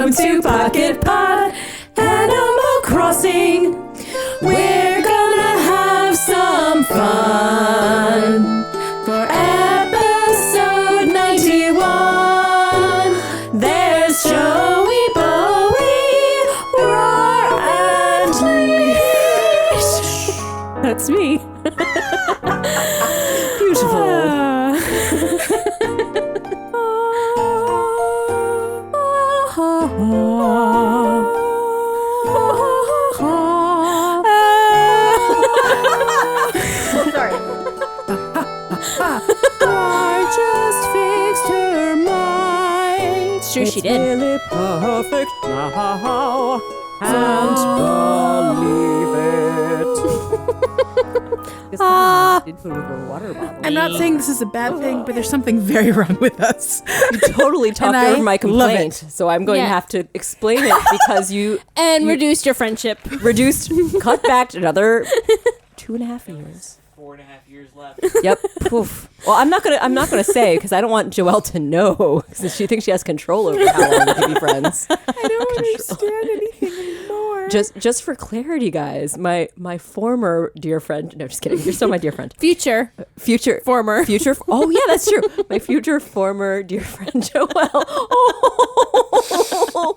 Welcome to Pocket Pod Animal Crossing. We're gonna have some fun for episode 91. There's Joey, Bowie, Roar, and Leash. That's me. Beautiful. Sure she did. Really perfect now. Can't believe it. I'm not saying this is a bad thing, but there's something very wrong with us. You totally talked And over I my love complaint, it. so I'm going to Yeah. have to explain it because you Reduced your friendship. cut back another 2.5 years. 4.5 years left. Yep. Poof. Well, I'm not gonna say because I don't want Joelle to know because she thinks she has control over how long we can be friends. I don't understand anything anymore. Just for clarity, guys, my former dear friend. No, just kidding. You're still my dear friend. Future. Former. Oh yeah, that's true. My future former dear friend Joelle. Oh,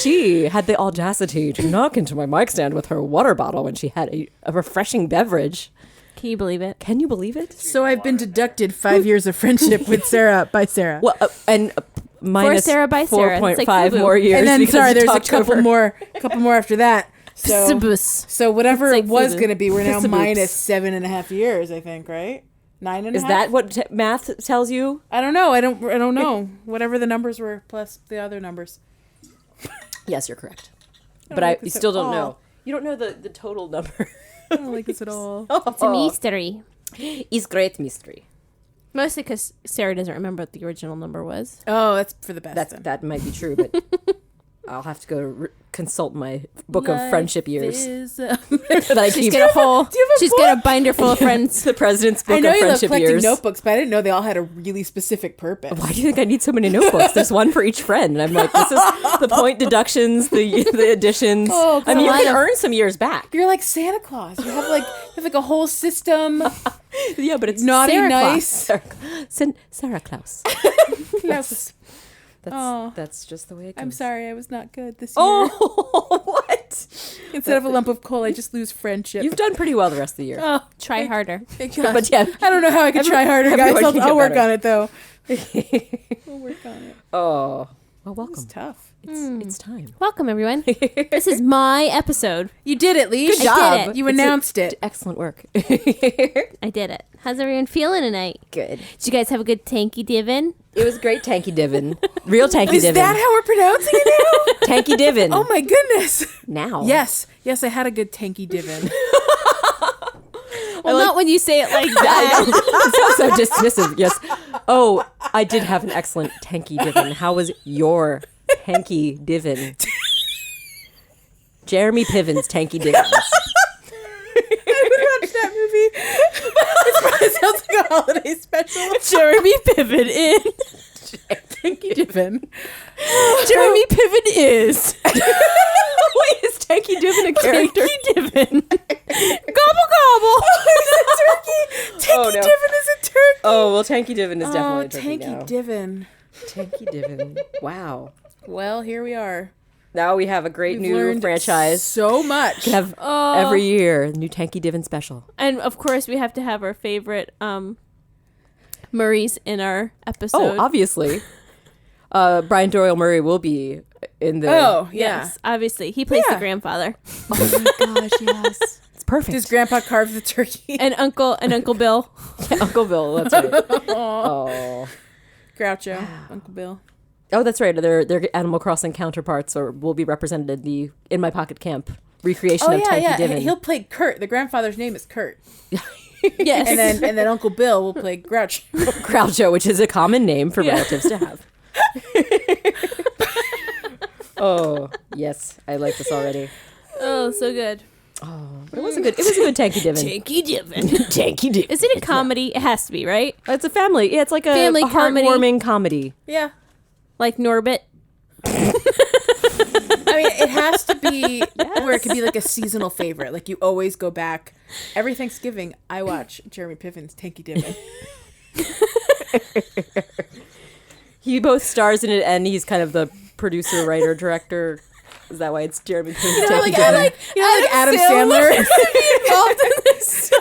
she had the audacity to knock into my mic stand with her water bottle when she had a refreshing beverage. Can you believe it? Can you believe it? So I've been deducted 5 years of friendship with Sarah by Sarah. Well, and minus Sarah by Sarah. It's 4.5 like Fubu. more years. And then because sorry, you there's a talked couple over. more after that. So Pissabus. whatever It's like it was Fubu. going to be, we're now Pissaboops. minus 7.5 years, I think, right? 9.5. Is that what math tells you? I don't know. I don't know. Whatever the numbers were plus the other numbers. Yes, you're correct. I But don't like you this still at don't all. know. You don't know the total number. I don't like this at all. It's a mystery. It's great mystery. Mostly because Sarah doesn't remember what the original number was. Oh, that's for the best. then. That might be true, but I'll have to go consult my book of friendship years. Life that I She's keep. got a whole. do you have a She's got a binder full of friends. The president's book I know of you love friendship collecting years. notebooks, but I didn't know they all had a really specific purpose. Why do you think I need so many notebooks? There's one for each friend. And I'm like, this is the point deductions, the additions. Oh, I mean, you God. can earn some years back. You're like Santa Claus. You have like a whole system. Yeah, but it's Naughty, Sarah nice. Claus. Sarah Claus. Yes. That's, Oh. that's just the way it goes. I'm sorry, I was not good this year. Oh, what? Instead of a lump of coal, I just lose friendship. You've done pretty well the rest of the year. Oh, Try harder. thank God. But yeah. I don't know how I could try harder, guys. everyone can I'll get work better. on it though. We'll work on it. Oh, well, welcome. It's tough. It's time. Welcome, everyone. This is my episode. You did it, Leash. Good job. did it. You It's announced it. Excellent work. I did it. How's everyone feeling tonight? Good. Did you guys have a good Tanky Diven? It was great, Tanky Diven. Real Tanky Is Diven. that how we're pronouncing it Tanky Diven. now? Oh my goodness. Now. Yes, I had a good tanky Diven. Well, not when you say it like that. so dismissive. Yes. Oh, I did have an excellent Tanky Diven. How was your Tanky Diven? Jeremy Piven's Tanky Divens. I would watch that movie. It sounds like a holiday special. Jeremy Piven in. Tanky Diven. Jeremy Piven is. Wait, is Tanky Diven a character? Tanky Diven. Gobble gobble. Tanky no. Diven is a turkey. Oh, well, Tanky Diven is definitely a turkey Tanky now. Diven. Tanky Diven. Wow. Well, here we are. Now we have a great We've new learned franchise. so much. We have every year a new Tanky Diven special. And of course, we have to have our favorite Murrays in our episode. Oh, obviously. Brian Doyle Murray will be in the... Oh, yeah. Yes, obviously. He plays Yeah. the grandfather. Oh my gosh, yes. It's perfect. Does Grandpa carve the turkey? And Uncle Bill. Yeah, Uncle Bill, that's right. Oh. Groucho, Uncle Bill. Oh, that's right. Their Animal Crossing counterparts will be represented in the In My Pocket Camp recreation of Tanky Diven. He'll play Kurt. The grandfather's name is Kurt. Yes. And then Uncle Bill will play Groucho. Groucho, which is a common name for relatives to have. Oh, yes. I like this already. Oh, so good. But it was a good Tanky Diven. Tanky Diven. Tanky Diven. Is it a comedy? It has to be, right? It's a family. Yeah, it's like a Family comedy. heartwarming comedy. Yeah. Like Norbit. mean, it has to be where it could be like a seasonal favorite. Like you always go back. Every Thanksgiving, I watch Jeremy Piven's Tanky Diven. He both stars in it, and he's kind of the producer, writer, director. Is that why it's Jeremy Piven's Tanky Diven? Adam Sandler is involved in this.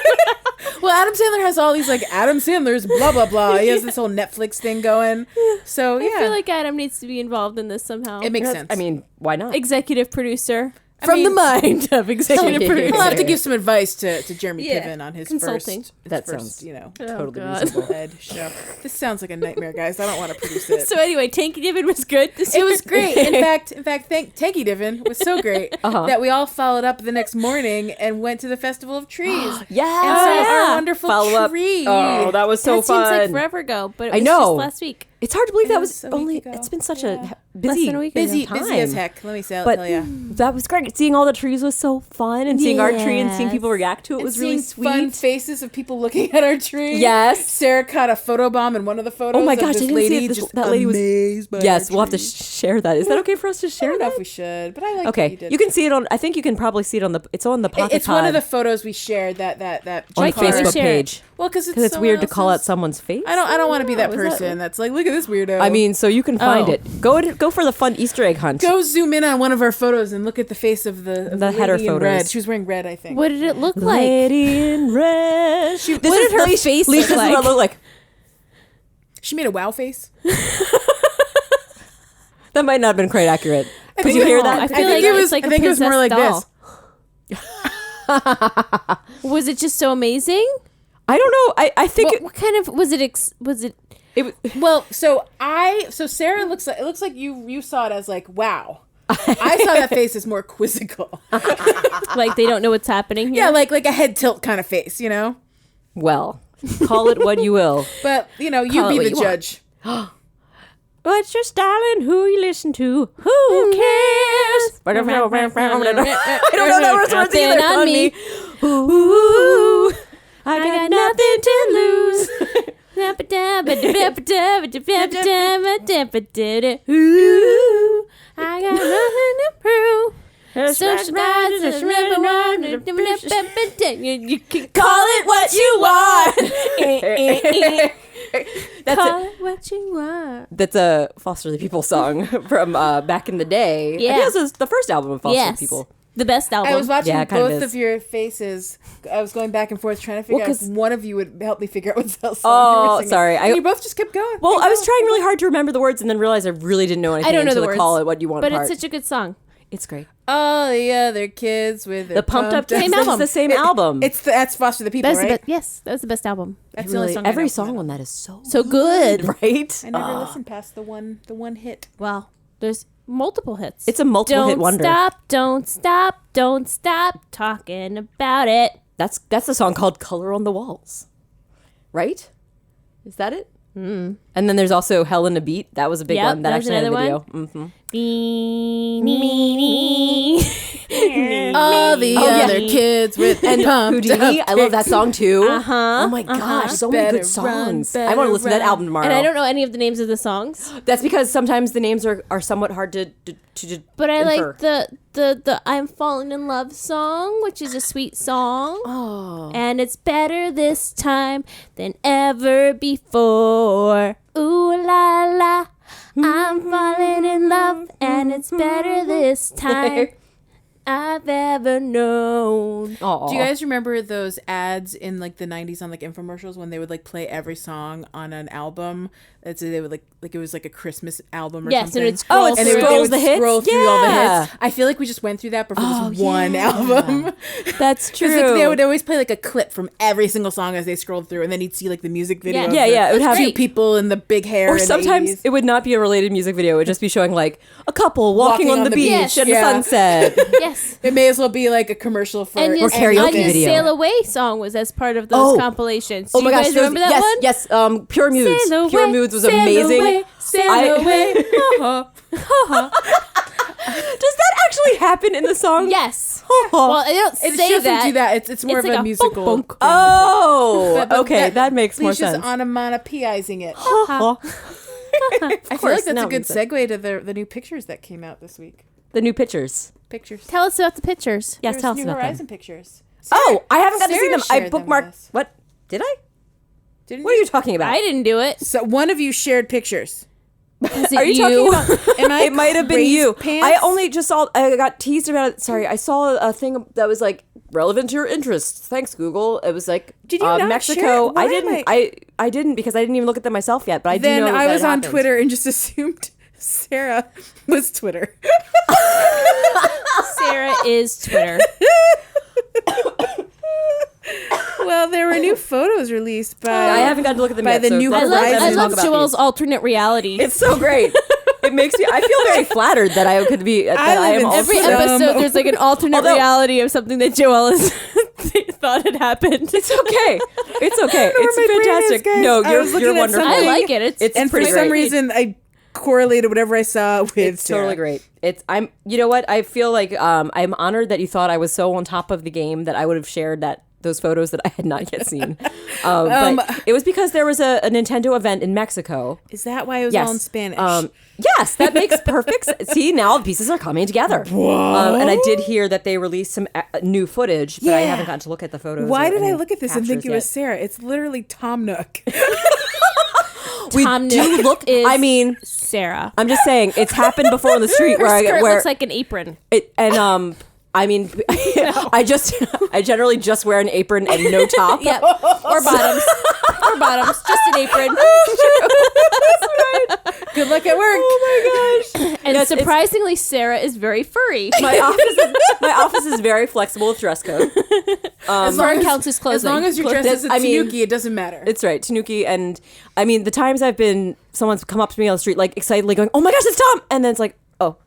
Well, Adam Sandler has all these like Adam Sandler's blah blah blah. He has this whole Netflix thing going. So yeah, I feel like Adam needs to be involved in this somehow. it makes sense. I mean, why not? Executive producer. From the mind of executive producer. We'll have to give some advice to Jeremy Yeah. Piven on his Consulting. That sounds totally God. reasonable. Ed show. This sounds like a nightmare, guys. I don't want to produce it. So anyway, Tanky Diven was good this It year. was great. In fact, Tanky Diven was so great that we all followed up the next morning and went to the Festival of Trees. Yeah, And saw our wonderful follow up. tree. Oh, that was so That fun. seems like forever ago, but it was I know. just last week. It's hard to believe It that was was a week only. ago. It's been such Yeah. a busy, Less than a week ago. Busy as heck. Let me tell you. That was great. Seeing all the trees was so fun, and seeing our tree and seeing people react to it was really Seeing fun sweet. faces of people looking at our tree. Yes. Sarah caught a photo bomb in one of the photos. Oh my of gosh, I this didn't lady see it. just That lady was amazed by Yes, our we'll have to tree. share that. Is that okay for us to I share don't know that? if we should, but I like that Okay, you did. you can see it on. I think you can probably see it on the. It's on the Pocket It's one of the Pod photos we shared that on Why the can't we Facebook share it? page well because because it's weird to call out someone's face. I don't want to be that is that- person that's like, look at this weirdo. I mean, so you can find Oh. it. Go for the fun Easter egg hunt. go zoom in on one of our photos and look at the face of the header lady in photos. red. She was wearing red, I think. What did it look like? Lady in red. What did her face Leash, look this is what it looked like. She made a wow face. That might not have been quite accurate. Could think you it- hear I that? feel I like think it was. it's like I a think it was more like possessed this. doll. Was it just so amazing? I don't know. I think What kind of was it? Was it? it was. Well, so Sarah looks like it looks like you saw it as like wow. I saw that face as more quizzical. Like they don't know what's happening here? Yeah, like a head tilt kind of face, you know. Well, call it what you will. But you know, you Call it be what the you want. judge. What's your styling? Who you listen to? Who cares? I don't know that words Nothing either. on me. Ooh, I got nothing to lose. Ooh, I got nothing to prove. Social you can Call it what you want. That's call it. it what you want. That's a Foster the People song from back in the day. I Yeah. think this was the first album of Foster the Yes, People. the best album. I was watching Yeah, it kind of both is. of your faces. I was going back and forth trying to figure Well, out 'cause- if one of you would help me figure out what song you Oh, were singing. sorry. And you both just kept going. Well, Kept I was going. trying really hard to remember the words and then realized I really didn't know anything I don't know until the the words, Call It What You Want but part. it's such a good song. It's great. All the other kids with their The Pumped Up Same Kids, album. it's the same album. That's Foster the People, That's right? the yes, that was the best album. That's the only song I know every from song it. on that is so So good. right? I never listened past the one hit. Well, there's multiple hits. It's a multiple don't hit wonder. Don't stop talking about it. That's the song called Color on the Walls. Right? Is that it? And then there's also Hell in a Beat. That was a big Yep, one. That that was actually had a another video. Mm-hmm. All the Oh, yeah. other kids with And pumped Houdini, up I love that song too. Uh-huh, Oh my gosh, so many Better good run, songs. I want to listen to that run. album tomorrow. And I don't know any of the names of the songs, That's because sometimes the names are somewhat hard to but I infer. like the I'm Falling in Love song, which is a sweet song. Oh. And it's better this time than ever before. Ooh la la, I'm falling in love, and it's better this time I've ever known. Aw. Do you guys remember those ads in like the 90s on like infomercials when they would like play every song on an album? They would like it was like a Christmas album or Yes, something. and it scrolls it and they would, scrolls they would the hits? scroll through all the Yeah. hits. I feel like we just went through that, but for Oh, this one yeah. album. That's Because true. they would always play like a clip from every single song as they scrolled through, and then you'd see like the music video. Yeah. of Yeah, the yeah, it would have- two people in the big hair. or in the sometimes 80s. it would not be a related music video. It would just be showing like a couple walking on the beach beach. at Yeah. a sunset. Yes. It may as well be like a commercial for And his, karaoke and his video. Sail Away song was as part of those Oh. compilations. Oh Do my you gosh, guys those- remember that yes, one? yes. Pure Moods. Sail away, Pure Moods was sail amazing. away, sail away. Does that actually happen in the song? Yes. Well, they don't It say doesn't that. do that. It's more It's of like a a musical. bonk, bonk. thing. Oh, But okay, that makes more Leash is sense. onomatopoeizing it. Oh. I feel like that's now a good it makes sense. segue to the new pictures that came out this week. The new pictures. Pictures. Tell us about the pictures. Yes, There's tell us New about Horizon them. pictures. Oh, I haven't got to see Sarah them. I shared them with bookmarked. us. What? Did I? Didn't What are you talking about? I didn't do it. So one of you shared pictures. Is it Are you talking about? Am I It might have been crazy you. pants? I only just saw. I got teased about it. Sorry, I saw a thing that was like relevant to your interests. Thanks, Google. It was like Did you not Mexico. share it? Why I am didn't. I didn't because I didn't even look at them myself yet. But I do Then know I that was it on happened. Twitter and just assumed Sarah was Twitter. Sarah is Twitter. Well, there were new photos released by. I haven't got to look at them by yet. the so new let's I go ahead love, I and love talk about Joel's these. alternate reality. It's so great. It makes me. I feel very flattered that I could be. That I live am in also. Every Some- episode, there's like an alternate Although- reality of something that Joel has thought had happened. It's okay. It's okay. where my brain is, It's fantastic. guys. No, I you're was looking you're at wonderful. I something- like it. It's And for pretty some great. reason, I correlated whatever I saw with It's Sarah. totally great. It's I'm. You know what? I feel like I'm honored that you thought I was so on top of the game that I would have shared those photos that I had not yet seen. But it was because there was a Nintendo event in Mexico. Is that why it was Yes. all in Spanish? Yes, that makes perfect sense. See, now the pieces are coming together. And I did hear that they released some new footage, but I Yeah. haven't gotten to look at the photos. Why or did I any look at this and think captures it was yet. Sarah? It's literally Tom Nook. We Tom do Nook look. is I mean, Sarah. I'm just saying it's happened before on the street where Her I skirt where looks like an apron. it and I mean, I generally just wear an apron and no top. Yep. Or bottoms. Or bottoms. Just an apron. Good luck at work. Oh my gosh. And Yes, it's- surprisingly, Sarah is very furry. My office is very flexible with dress code. Fur counts as As clothing. long as you're dressed as a I mean- Tanuki, it doesn't matter. It's right, Tanuki, and I mean the times someone's come up to me on the street like excitedly going, "Oh my gosh, it's Tom!" and then it's like, "Oh,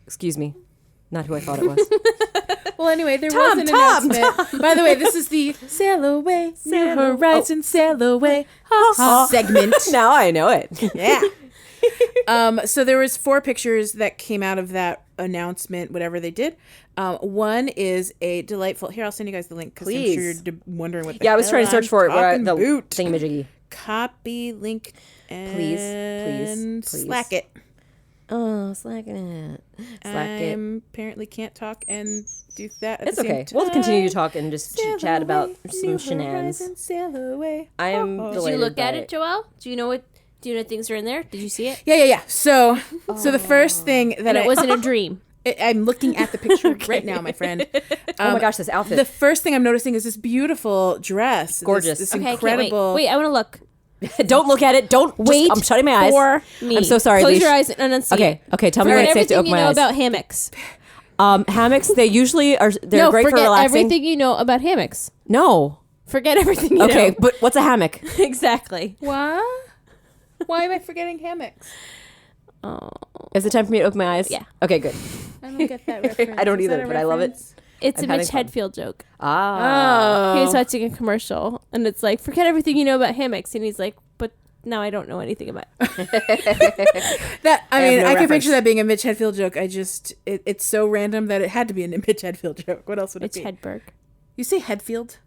excuse me, not who I thought it was." Well, anyway, there Tom, was an Tom. announcement. By the way, this is the Sail Away, New Sail- Horizon, Sail Away Oh. segment. Now I know it. Yeah. So there was 4 pictures that came out of that announcement, whatever they did. One is a delightful. Here, I'll send you guys the link because I'm Please. sure you're wondering what. The Yeah, I was hell trying to search I'm for it. Where talking the about. thingamajiggy. Copy link and Please. Slack it. Oh, slacking it. Slack I it. apparently can't talk and do that. At It's the same okay. We'll continue to time. talk and just Sail chat about away, some New shenanigans. Horizon, sail away. I am Oh. Did delighted you look by at it, Joelle? Do you know what things are in there? Did you see it? Yeah. So the first thing that And it wasn't a dream. I'm looking at the picture right now, my friend. Oh my gosh, this outfit. The first thing I'm noticing is this beautiful dress. Gorgeous. This Okay, incredible. wait, I want to look. Don't look at it. Don't Wait. I'm shutting my eyes. For me. I'm so sorry, Close Leash. your eyes and unsee it. Okay. Tell me Forget when it's safe to everything open you my know eyes. about hammocks. Hammocks. They usually are. They're No, great for forget relaxing. everything you know about hammocks. No. Forget everything you Okay, know. but what's a hammock? Exactly. What? Why am I forgetting hammocks? Oh, Is it time for me to open my eyes? Yeah. Okay, good. I don't get that reference. I don't Is that either, a but I love it. reference? it's I'm a Mitch having fun. Hedfield joke. Ah. Oh. He was watching a commercial, and it's like, forget everything you know about hammocks, and he's like, but now I don't know anything about. That I have mean, no I can reference. picture that being a Mitch Hedfield joke. It's so random that it had to be a Mitch Hedfield joke. What else would Mitch it be? Hedberg. You say Hedfield?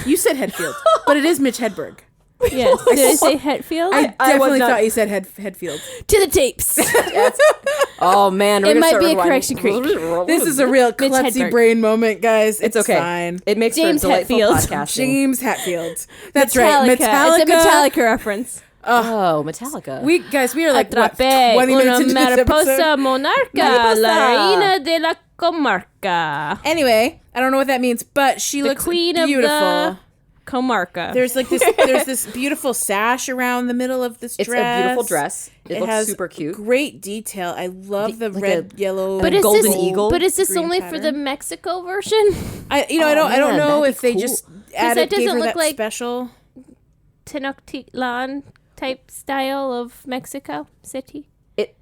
You said Hedfield, but it is Mitch Hedberg. Yes. Did I say Hetfield? I definitely not- thought you said Hedfield. To the tapes. Oh man, we're It gonna might start be a rewinding. correction creek. This is a real klutzy Hedberg. brain moment, guys. It's okay. Fine. It makes James for a delightful Hetfield. podcasting. James Hatfield. That's right. It's a Metallica reference. Oh, Metallica. We are like what, Atrape 20 minutes una into this mariposa episode. monarca, Mariposa. la reina de la comarca. Anyway, I don't know what that means, but she The looks queen beautiful. of the comarca. There's this beautiful sash around the middle of this it's dress. a beautiful dress. It looks has super cute. Great detail. I love the like red, yellow, but a is golden this, eagle But is this green only for the pattern. Mexico version? I don't man, know that'd if be they cool. just added that doesn't gave her look that like- special. Tenochtitlan type style of Mexico City. It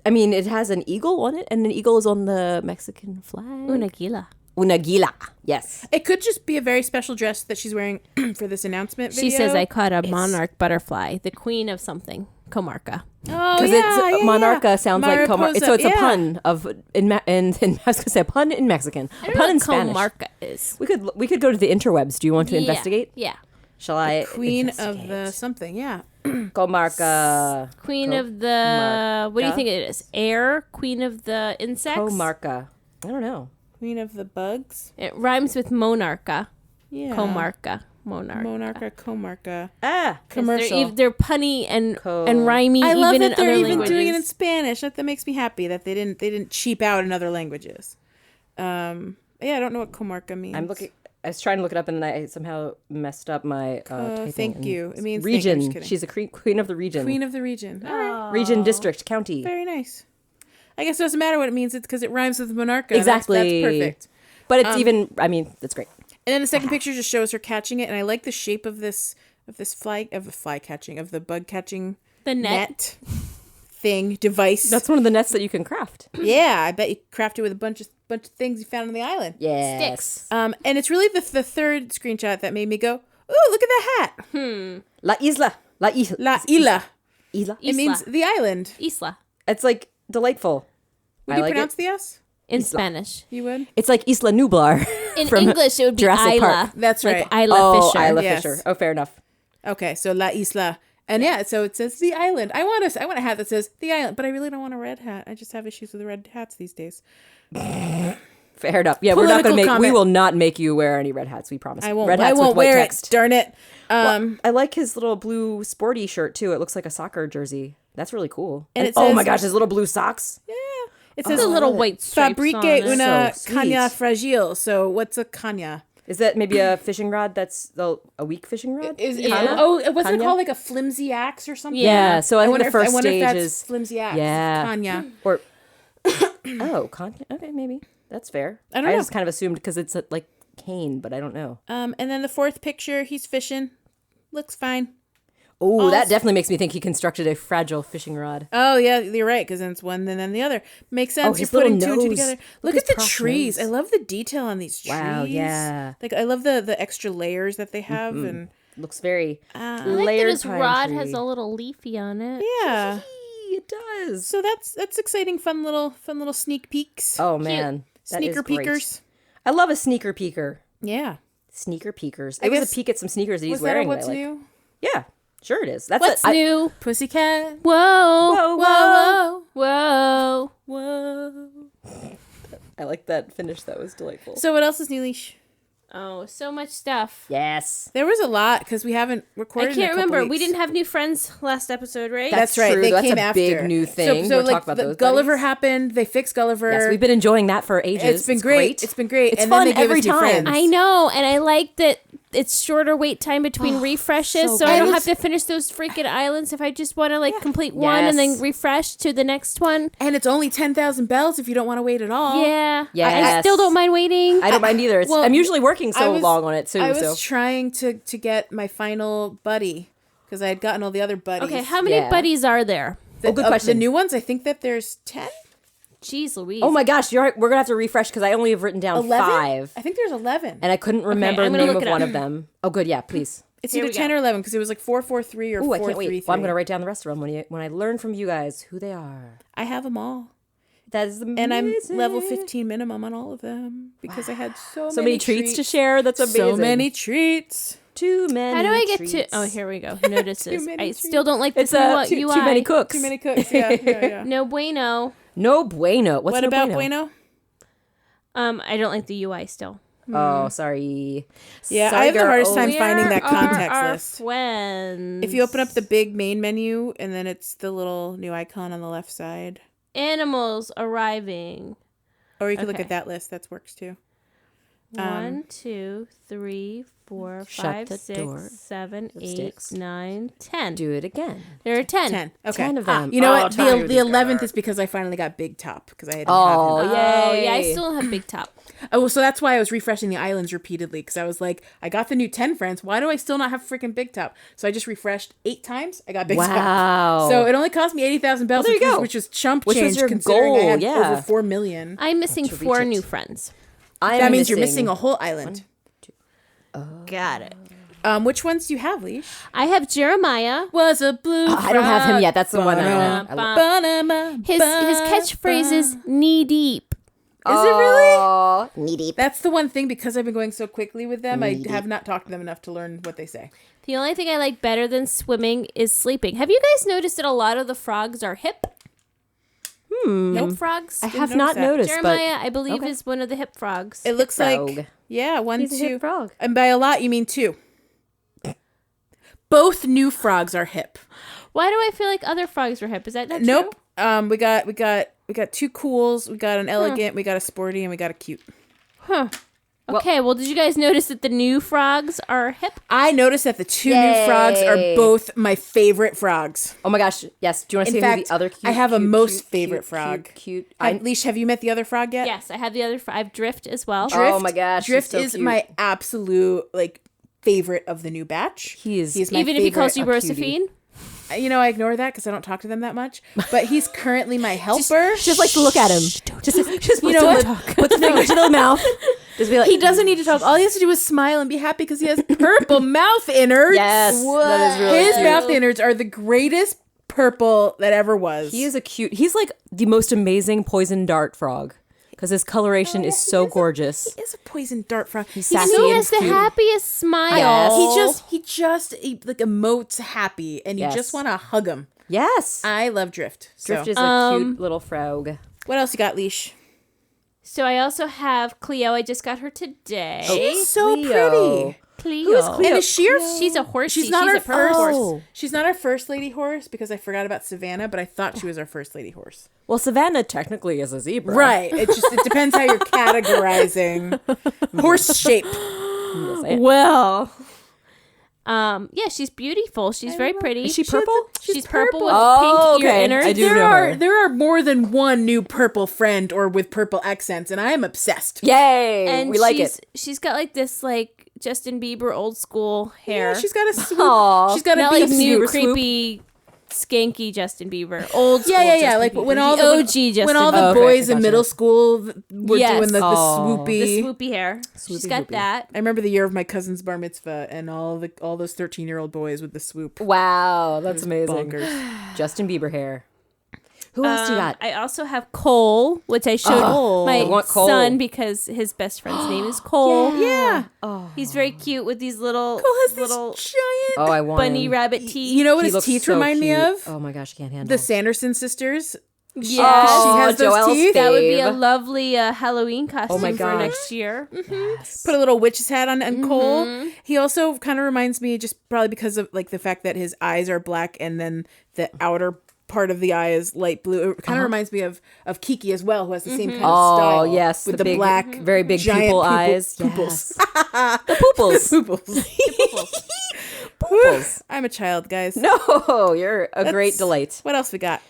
has an eagle on it, and an eagle is on the Mexican flag. Unagila. Unagila. Yes. It could just be a very special dress that she's wearing for this announcement video. She says, I caught a monarch butterfly, the queen of something, comarca. Oh, Because it's Monarca sounds like Mariposa, so it's a yeah. pun of in I was gonna say a pun in Mexican, I a don't pun know in what Spanish. comarca is. We could go to the interwebs. Do you want to investigate? Yeah. Shall I? Queen of the investigate? something, yeah. Comarca. Queen of the, what do you think it is? Air? Queen of the insects? Comarca. I don't know. Queen of the bugs. It rhymes with monarcha. Yeah. Comarca. Monarcha. Monarcha, comarca. Ah. Commercial. They're punny and rhymey. I love even that in they're other even languages. doing it in Spanish. That makes me happy that they didn't cheap out in other languages. Yeah, I don't know what comarca means. I was trying to look it up and then I somehow messed up my typing. Thank you. It means region. Thank you. She's a queen of the region. Queen of the region. All right. Region, district, county. Very nice. I guess it doesn't matter what it means. It's because it rhymes with monarcha. Exactly. That's perfect. But it's even. I mean, that's great. And then the second picture just shows her catching it, and I like the shape of the bug catching The net. thing device. That's one of the nets that you can craft. Yeah, I bet you craft it with a bunch of things you found on the island. Yes. Sticks. And it's really the third screenshot that made me go, ooh, look at that hat. La isla. La isla. La isla. Isla. It means the island. Isla. It's like delightful. Would I you like pronounce it. the S? In Spanish. You would? It's like Isla Nublar. In from English, it would be Jurassic Isla. Park. That's right. Like Isla Fisher. Isla Yes. Fisher. Oh, fair enough. Okay, so La Isla. And yeah, so it says the island. I want a hat that says the island, but I really don't want a red hat. I just have issues with the red hats these days. Fair enough. Yeah, we're not Political going to make. We comment. will not make you wear any red hats. We promise. I won't. Red I hats won't with white wear text. it. Darn it. I like his little blue sporty shirt too. It looks like a soccer jersey. That's really cool. And And it oh my says- gosh, his little blue socks. It There's says a little white stripes Fabrique on it. una So sweet. cagna fragile. So what's a cagna? Is that maybe a fishing rod? That's a weak fishing rod. Yeah. What's it Cagna? called? Like a flimsy axe or something? Yeah. So I think wonder the if- first I wonder if stage that's is flimsy axe. Yeah. Cagna. or okay, maybe that's fair. I don't know. just kind of assumed because it's like cane, but I don't know. And then the fourth picture, he's fishing. Looks fine. Oh, that definitely makes me think he constructed a fragile fishing rod. Oh yeah, you're right. Because then it's one and then the other. Makes sense. his You're putting little two and two nose. together. Look Look at at the his trees. nose. I love the detail on these trees. Wow, yeah. Like I love the extra layers that they have and Looks very I like that layered. his pine rod tree. has a little leafy on it. yeah. It does. So that's exciting. Fun little sneak peeks. Oh man, that is Sneaker great. peekers. I love a sneaker peeker. Yeah. Sneaker peekers. I It was guess- a peek at some sneakers that he's Was that wearing. a what's that I like. new? Yeah, sure it is. That's What's new? Pussycat. Whoa. Whoa, Whoa. Whoa. Whoa. I like that finish. That was delightful. So what else is new, Leash? Oh, so much stuff. Yes, There was a lot because we haven't I recorded. can't in a couple remember. We weeks. didn't have new friends last episode, right? That's right. true. They That's came a after. big new thing. So We'll like talk about the those Gulliver buddies. happened. They fixed Gulliver. yes, we've been enjoying that for ages. It's been great. It's been great. It's and fun then they gave every us new time. friends. I know, and I like that it's shorter wait time between refreshes, so so I don't good. have to finish those freaking islands if I just want to complete one and then Yes. refresh to the next one. And it's only 10,000 bells if you don't want to wait at all. Yeah, I Yes. still don't mind waiting. I don't mind either. It's, Well, I'm usually working I so was- long on it too. I was so trying to get my final buddy because I had gotten all the other buddies. Okay, how many Yeah. buddies are there? The, good The question. new ones, I think that there's 10? Jeez Louise. oh my gosh, you're right. We're gonna have to refresh because I only have written down 11? 5, I think there's 11. and I couldn't remember I'm the gonna name look of it one up. of them. Oh, good, yeah, please. It's Here either we 10 go. or 11 because it was like 443 or Ooh, I 433. can't wait. Well, I'm gonna write down the rest of them when I learn from you guys who they are. I have them all. That is amazing. And I'm level 15 minimum on all of them because I had so many treats to share. That's amazing. So many treats. Too many. How do I get treats. to? Oh, here we go. Notices. many I treats. still don't like this It's new UI. too many cooks. Too many cooks. Yeah, yeah. No bueno. No bueno. What's What no about bueno? I don't like the UI still. Oh, sorry. Yeah, Sorry, I have the girl. hardest time Where finding that are context our list. friends? If you open up the big main menu and then it's the little new icon on the left side, animals arriving. or you can look Okay. at that list. That works too. 1, 2, 3, 4, Shut 5, the 6, door. 7, 8, sticks. 9, 10. Do it again. There are 10. 10. Okay. 10 of them. You know Oh, what? tell me The these 11th are. is because I finally got Big Top because I had Oh, have him. Oh, yay. yeah, I still don't have Big Top. Oh, so that's why I was refreshing the islands repeatedly because I was like, I got the new 10 friends. Why do I still not have freaking Big Top? So I just refreshed 8 times. I got Big Top. Wow. So it only cost me 80,000 bells, Well, there you go. which was chump Which was change your considering I goal, had yeah. over 4 million. I'm missing To reach 4 it. new friends. That means you're missing a whole island. Got it. Which ones do you have, Leash? I have Jeremiah. Was a blue I don't have him yet. That's the one. Ba-dum, I bum. His catchphrase is knee deep. Is it really? Oh, knee deep. That's the one thing, because I've been going so quickly with them, I have not talked to them enough to learn what they say. The only thing I like better than swimming is sleeping. Have you guys noticed that a lot of the frogs are hip? Hip frogs. I have notice not that. noticed, Jeremiah, I believe, okay. is one of the hip frogs. It looks frog. like, yeah, one, He's a two. hip frog. And by a lot, you mean 2. Both new frogs are hip. Why do I feel like other frogs were hip? Is that not Nope. true? We got 2 cools. We got an elegant. We got a sporty, and we got a cute. Huh. Okay, well, did you guys notice that the new frogs are hip? I noticed that the 2 new Yay. frogs are both my favorite frogs. Oh my gosh, yes. Do you want to In see fact, who the other cute I have a cute, most cute, favorite cute, frog. Cute. Leash, have you met the other frog yet? Yes, I have the other. I have Drift as well. Oh my gosh, Drift he's so is cute. my absolute favorite of the new batch. He's my Even if he calls you favorite. Josephine? I ignore that because I don't talk to them that much. But he's currently my helper. just like to look at him. Just You know what? Put the finger to the mouth. Just be like, He doesn't need to talk. All he has to do is smile and be happy because he has purple mouth innards. Yes, that is really His cute. mouth innards are the greatest purple that ever was. He is a cute. He's like the most amazing poison dart frog because his coloration is so gorgeous. He is a poison dart frog. He's sassy And he and has the cute. happiest smile. Yes. He just emotes happy, and you Yes. just want to hug him. Yes, I love Drift. Drift So. is a cute little frog. What else you got, Leash? So I also have Cleo. I just got her today. She's so Leo. pretty. Cleo. Who is Cleo? And is she your She's a horse. She's not our a purple first. horse. She's not our first lady horse because I forgot about Savannah, but I thought she was our first lady horse. Well, Savannah technically is a zebra. Right. It depends how you're categorizing horse shape. Well, yeah, she's beautiful. She's very pretty. Is she purple? She's purple with Oh, pink ear okay. innards. I do know her. There are more than one new purple friend or with purple accents, and I am obsessed. Yay! And we like it. She's got like this like Justin Bieber old school hair. Yeah, she's got a swoop. Aw. She's got a not like beef new swoop. creepy skanky Justin Bieber. Old school Yeah. Justin Like Bieber. when all The the OG Justin when all the Bieber. Okay, boys in gotcha. middle school were Yes. doing the Aw. the swoopy. swoopy hair. She's got swoopy. that. I remember the year of my cousin's bar mitzvah and all those 13-year-old boys with the swoop. Wow, that's amazing. Bonkers. Justin Bieber hair. Who else you got? I also have Cole, which I showed I my want Cole. son because his best friend's name is Cole. Yeah. He's very cute with these little Cole has these little giant. Oh, I want bunny him. rabbit teeth. You know what He his looks teeth so remind me cute. of? Oh my gosh, I can't handle The it. Sanderson sisters. Yes. She has those Joelle's teeth. That would be a fave. lovely Halloween costume my for gosh. next year. Put a little witch's hat on Cole. He also kind of reminds me, just probably because of like the fact that his eyes are black and then the outer part of the eye is light blue. It kind of reminds me of Kiki as well, who has the same kind of Oh style. yes, with the big, black, very big giant pupil eyes. Pupils. Yes. The pupils. Pupils. Pupils. I'm a child, guys. No, you're a great That's- delight. What else we got?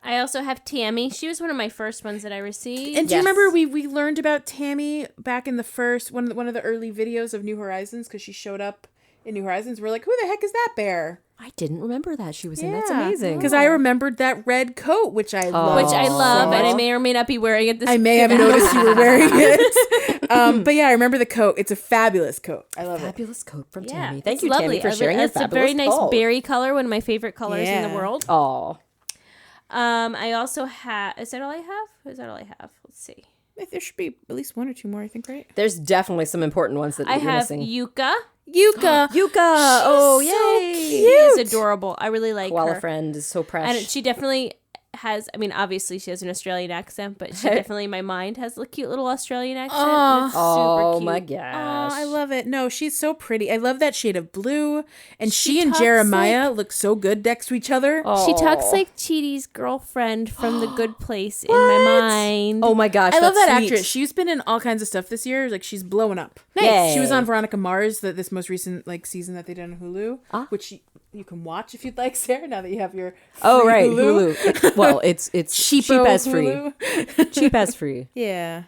I also have Tammy. She was one of my first ones that I received. And do you Yes. remember we learned about Tammy back in the first one of the early videos of New Horizons because she showed up in New Horizons? We're like, who the heck is that bear? I didn't remember that she was in. That's amazing. Because I remembered that red coat, which I love. which I love, and I so may or may not be wearing it this I may have noticed you were wearing it. But yeah, I remember the coat. It's a fabulous coat. I love it. Fabulous coat from Yeah, Tammy. Thank it's you, lovely. Tammy, for sharing your It's a fabulous very nice coat. berry color, one of my favorite colors in Yeah. the world. Oh, I also have. Is that all I have? Is that all I have? Let's see. There should be at least one or two more, I think, right? there's definitely some important ones that I you're have missing. Yuka. Yuka. Yuka. Oh, so yay! She is adorable. I really like Koala her. friend is so And precious. she definitely has, I mean, obviously she has an Australian accent, but she definitely, in my mind, has a cute little Australian accent. and it's super Oh cute. my Oh, gosh! I love it. No, she's so pretty. I love that shade of blue. And she and talks Jeremiah look so good next to each other. She talks like Chidi's girlfriend from The Good Place in my mind. Oh my gosh! I love that's that sweet. actress. She's been in all kinds of stuff this year. Like she's blowing up. Nice. She was on Veronica Mars, this most recent season that they did on Hulu, which you can watch if you'd like, Sarah. Now that you have your Oh free right, Hulu. Hulu. Well, it's cheap Cheapo as free. Hulu. Cheap as free. Yeah.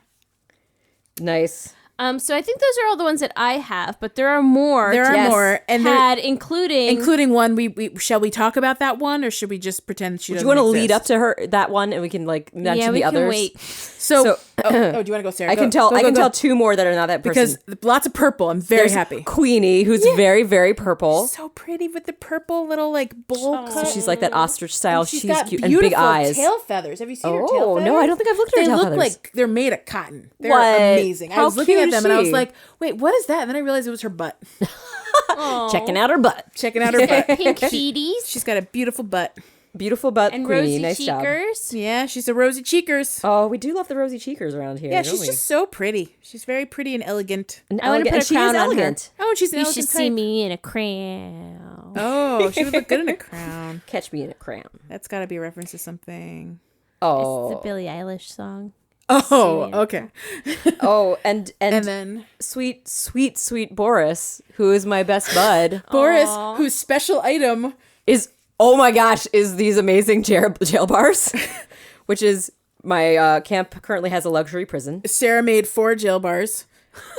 Nice. So I think those are all the ones that I have, but there are more. There are Yes. more, and including one. We shall we talk about that one, or should we just pretend she Do doesn't? you want to lead up exist? to her that one, and we can mention yeah, we the can others? wait. So, do you want to go, Sarah? I can tell. I can tell two more that are not that person. because lots of purple. I'm very There's happy. Queenie, who's very, very purple. So pretty with the purple little bowl cut. So she's like that ostrich style. She's She's got cute and big beautiful eyes. tail feathers. Have you seen her tail Oh feathers? no, I don't think I've looked at her They tail look feathers. like they're made of cotton. They're What? amazing. I How was looking cute at is them and I was she? like, wait, what is that? And then I realized it was her butt. Checking out her butt. Checking out her butt. Pink cuties. She's got a beautiful butt. Beautiful butt And queenie. rosy Nice job. cheekers. Yeah, she's a rosy cheekers. Oh, we do love the rosy cheekers around here. Yeah, don't she's we? just so pretty. She's very pretty and elegant. And I wanna elegant, put a and she is crown on her. elegant. Oh, and she's an You elegant should see type. me in a crown. Oh, she would look good in a crown. Catch me in a crown. That's got to be a reference to something. Oh, It's a Billie Eilish song. Oh, okay. oh, and And then sweet Boris, who is my best bud, Boris, whose special item is is these amazing jail bars, which is my camp currently has a luxury prison. Sarah made 4 jail bars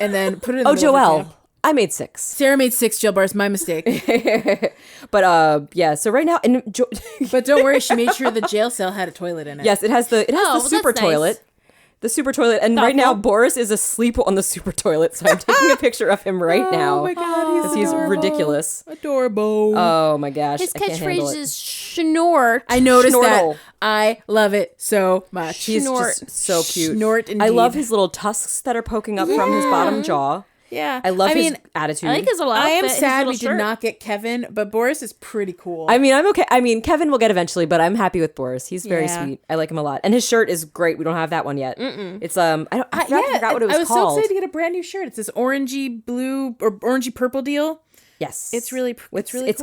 and then put it in the middle of her camp. Joelle, I made 6. Sarah made 6 jail bars, my mistake. But yeah, so right now, But don't worry, she made sure the jail cell had a toilet in it. yes, it has the well, super that's nice. toilet. The super toilet, and right now Boris is asleep on the super toilet, so I'm taking a picture of him right now. Oh my god, because he's ridiculous. Adorable. Oh my gosh, His I can't handle catchphrase it. is snort. I noticed Schnortle. that. I love it so much. He's Snort. just so cute. Snort I love indeed. his little tusks that are poking up from his bottom jaw. Yeah. I love his mean, attitude. I like his little I outfit. am his sad little we did shirt. not get Kevin, but Boris is pretty cool. I mean, I'm okay. I mean, Kevin will get eventually, but I'm happy with Boris. He's very Yeah. sweet. I like him a lot, and his shirt is great. We don't have that one yet. It's I forgot what it was I was so called. excited to get a brand new shirt. It's this orangey blue or orangey purple deal. Yes, It's really cool. it's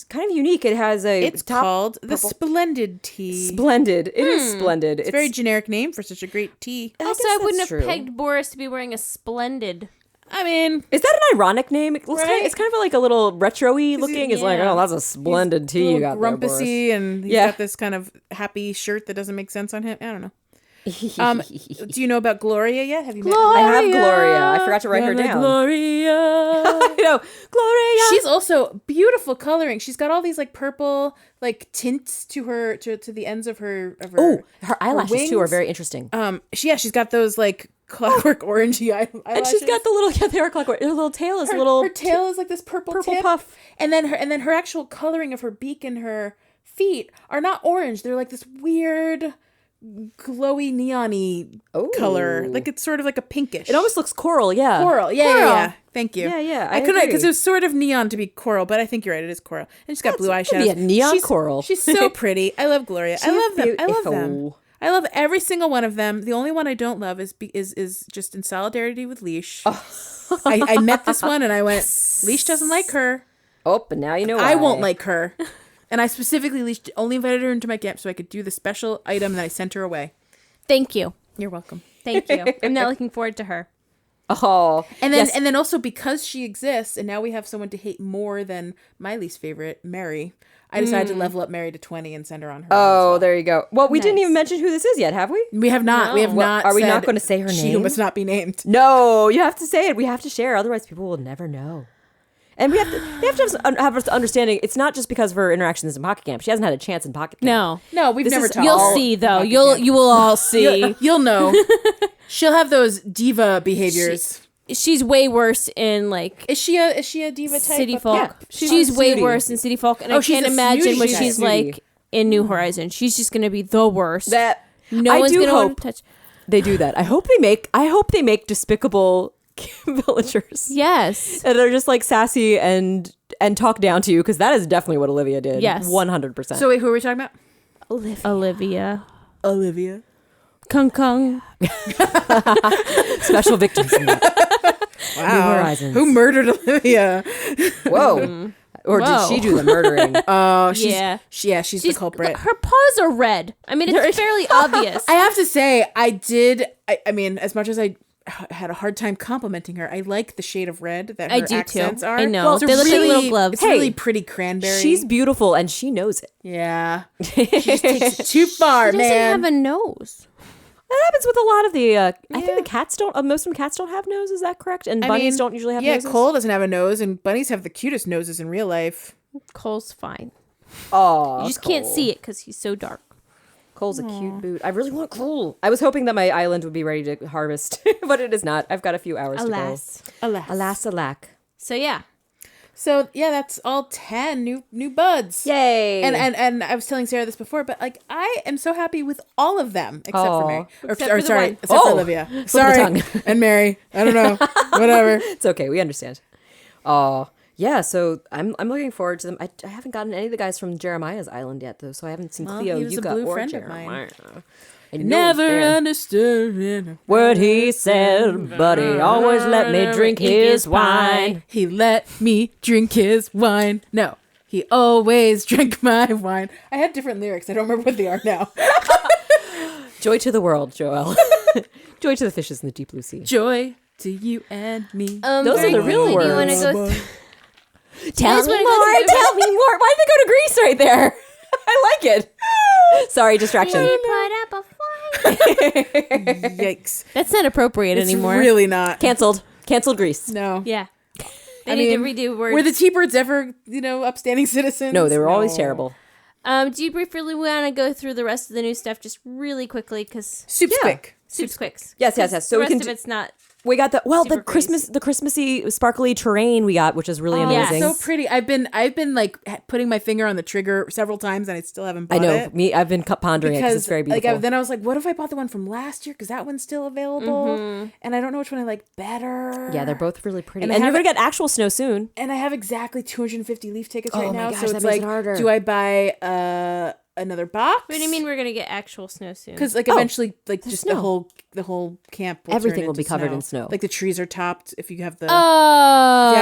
kind of unique. It has a It's top called the Splendid Tea. splendid. It is splendid. It's a very generic name for such a great tea. Also, guess I wouldn't that's have true. pegged Boris to be wearing a splendid. I mean, Is that an ironic name? It's kind Right? of, it's kind of like a little retro-y looking. It's like, yeah. oh, that's a splendid tea you got there, Boris. grumpy, and he's Yeah. got this kind of happy shirt that doesn't make sense on him. I don't know. Do you know about Gloria yet? Have you met I Gloria? have Gloria. I forgot to write her down. Gloria. I know, Gloria. She's also beautiful coloring. She's got all these like purple like tints to her to the ends of her Oh, her eyelashes too are wings. very interesting. She's got those like clockwork orangey eyelashes. And she's got the little they are clockwork. Her little tail is a little her tail is like this purple tip. puff. And then her actual coloring of her beak and her feet are not orange. They're like this weird glowy neon-y color. Like it's sort of like a pinkish. It almost looks coral. Yeah, coral. Yeah, Coral. yeah. Thank you. Yeah, I I couldn't agree. because it was sort of neon to be coral, but I think you're right. It is coral, and she's got blue eyeshadow. be a neon coral. She's so pretty. I love Gloria. I love them. I love them. beautiful. I love every single one of them. The only one I don't love is just in solidarity with Leash. I met this one and I went, Leash doesn't like her. Oh, but now you know I why. won't like her. And I specifically Leash only invited her into my camp so I could do the special item that I sent her away. Thank you. You're welcome. Thank you. I'm not looking forward to her. Oh, And then yes. and then also because she exists and now we have someone to hate more than my least favorite, Mary. I decided to level up Mary to 20 and send her on her. own as Oh, well. there you go. Well, we didn't Nice. even mention who this is yet, have we? We have not. We have No. not. Are we not said gonna say her She name? must not be named. No, you have to say it. We have to share, otherwise people will never know. And we have to have an understanding. It's not just because of her interactions in Pocket Camp. She hasn't had a chance in Pocket Camp. No. No, we've This never is- talked. You'll all see though. Pocket You camp. will all see. You'll know. She'll have those diva behaviors. She's way worse in like Is she a diva type? City of- Folk. Yeah, she's way snooty. worse in City Folk, and Oh, I she's can't a imagine snooty when type. she's Snooty. like in New Horizons. She's just gonna be the worst. That no I one's do gonna want hope to touch. they do that. I hope they make despicable villagers. Yes. And they're just like sassy and talk down to you, because that is definitely what Olivia did. Yes. 100%. So wait, who are we talking about? Olivia. Olivia. Kung Kung. special victims in that. Wow. Horizons. Who murdered Olivia? Whoa. Or Whoa. did she do the murdering? Oh, she's Yeah. she's the culprit. Her paws are red. I mean, it's fairly obvious. I have to say, I mean, as much as I had a hard time complimenting her, I like the shade of red that her I do, too. accents are. I know. It's a They look like really, little gloves. It's Hey, really pretty cranberry. She's beautiful and she knows it. yeah. She just takes it too far, She doesn't man. have a nose. That happens with a lot of the. I think the cats don't. Most of them cats don't have noses. Is that correct? And bunnies don't usually have yeah, noses. Cole doesn't have a nose, and bunnies have the cutest noses in real life. Cole's fine. Oh, You just can't see it because he's so dark. Cole's a cute boot. I really want Cole. I was hoping that my island would be ready to harvest, but it is not. I've got a few hours Alas. to go. Alas, alack. So yeah. So yeah, that's all 10 new buds. Yay! And I was telling Sarah this before, but like I am so happy with all of them except for Mary. Except for the sorry, one. except for Oh. Olivia. the Sorry. tongue. And Mary. I don't know. Whatever. It's okay. We understand. Oh, Yeah, so I'm looking forward to them. I haven't gotten any of the guys from Jeremiah's Island yet, though, so I haven't seen Cleo, he was a Yuka, blue or friend of Jeremiah. mine. I know he's there. understood What he said, but he always let me drink his wine. He let me drink his wine. No, he always drank my wine. I had different lyrics. I don't remember what they are now. Joy to the world, Joel. Joy to the fishes in the deep blue sea. Joy to you and me. Those are the real words. Do you want to go? Tell me more, tell me more. Why did they go to Greece right there? I like it. Sorry, distraction. Put up a fight. Yikes. That's not appropriate It's anymore. really not. Canceled Greece. No. Yeah. They need to redo words. Were the T-Birds ever, upstanding citizens? No, they were always terrible. Do you briefly want to go through the rest of the new stuff just really quickly? Because Soup's quick. soup's quicks. Yes. So the we rest can of it's not. We got the Super the Christmassy sparkly terrain we got, which is really amazing. So pretty. I've been like putting my finger on the trigger several times, and I still haven't bought I know. it. I've been pondering it because it's very beautiful. Then I was like, what if I bought the one from last year? Because that one's still available, and I don't know which one I like better. Yeah, they're both really pretty. And And I you're have gonna get actual snow soon. And I have exactly 250 Leaf tickets right Oh my now, gosh, so that it's makes like, it harder. do I buy another box? What do you mean we're gonna get actual snow soon? Because eventually, just snow. the whole camp, Everything turn will be into covered in snow. Like the trees are topped. If you have the Oh.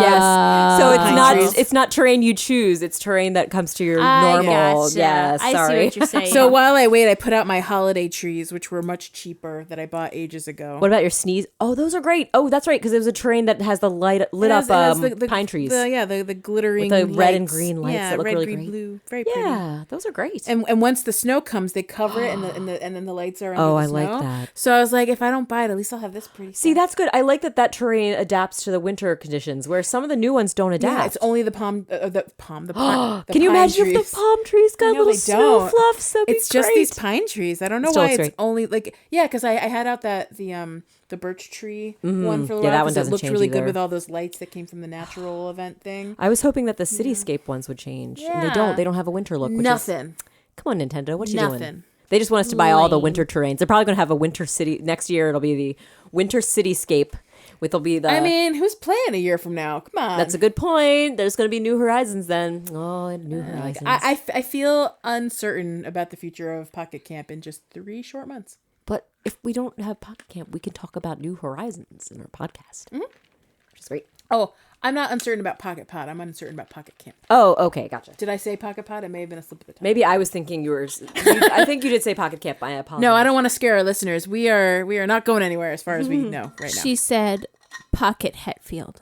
Yes. So it's pine not trees. it's not terrain you choose. It's terrain that comes to your normal. Gotcha. Yes. I Sorry. see what you're saying. So while I wait, I put out my holiday trees, which were much cheaper that I bought ages ago. What about your sneeze? Oh, those are great. Oh, that's right, because there's a terrain that has the lit up It has the pine trees. The glittering With the red and lights. green lights yeah, that look red, really green, great. blue, very pretty. Yeah, those are great. And once the snow comes, they cover it, and then the lights are under Oh, the I snow. like that. So I was like, if I don't buy it, at least I'll have this pretty. See, stuff. that's good. I like that terrain adapts to the winter conditions, where some of the new ones don't adapt. Yeah, it's only the the pine. Can you pine imagine trees. if the palm trees got No, little they snow don't. fluffs? That'd be It's just great. these pine trees. I don't know Still why looks it's great. only because I had out the birch tree one for a Yeah, while that one 'cause doesn't it looked change really good either. with all those lights that came from the natural event thing. I was hoping that the cityscape ones would change. And they Yeah. don't. They don't have a winter look. Which is, Nothing. come on, Nintendo. What you Nothing. doing? They just want us to buy all the winter terrains. They're probably going to have a winter city. Next year, it'll be the winter cityscape. It'll be the... I mean, who's playing a year from now? Come on. That's a good point. There's going to be New Horizons then. Oh, New Horizons. I feel uncertain about the future of Pocket Camp in just 3 short months. But if we don't have Pocket Camp, we can talk about New Horizons in our podcast, which is great. Oh, I'm not uncertain about Pocket Pod. I'm uncertain about Pocket Camp. Oh, okay, gotcha. Did I say Pocket Pod? It may have been a slip of the tongue. Maybe I was thinking yours. I think you did say Pocket Camp. I apologize. No, I don't want to scare our listeners. We are not going anywhere as far as we know right now. She said, "Pocket Hetfield."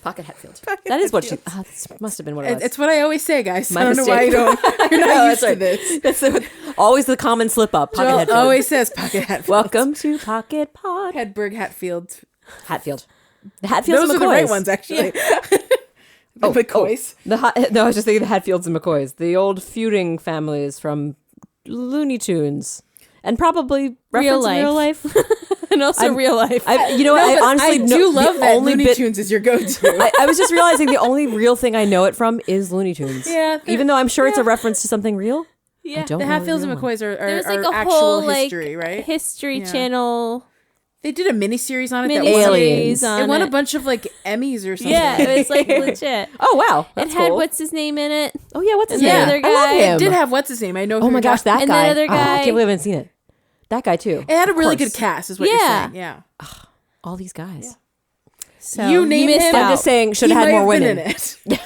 Pocket Hetfield. That is what she. This must have been what it was. It's what I always say, guys. My I don't know why mistake. you're not No, used that's to this. That's always the common slip up. Pocket Joel Hetfield. always says Pocket Hatfield. Welcome to Pocket Pod. Hedberg Hatfield. Hatfield. The Hatfields Those and are the right McCoys. ones, actually. The McCoys. No, I was just thinking the Hatfields and McCoys, the old feuding families from Looney Tunes, and probably reference in real life. And also real life. I But honestly I do love the that only Looney bit. Tunes is your go-to. I was just realizing the only real thing I know it from is Looney Tunes. Yeah, even though I'm sure it's a reference to something real. Yeah. I don't The know Hatfields the and real one. McCoys are There's like a actual whole history, right? History Yeah. Channel They did a miniseries on it that Aliens. won, miniseries on it won a it. bunch of like Emmys or something. Yeah, it was like legit. Oh wow, It that's had cool. what's his name in it, Oh yeah, what's his and the name? other I love guy. him. It did have what's his name? I know. Oh who my you're gosh, talking- that And guy. that other Oh, I guy. can't believe I haven't seen it. That guy too. It had a Of really course. good cast, is what Yeah. you're saying. Yeah. All these guys. So You name missed him. out. I'm just saying, should He have had might more have women. been in it.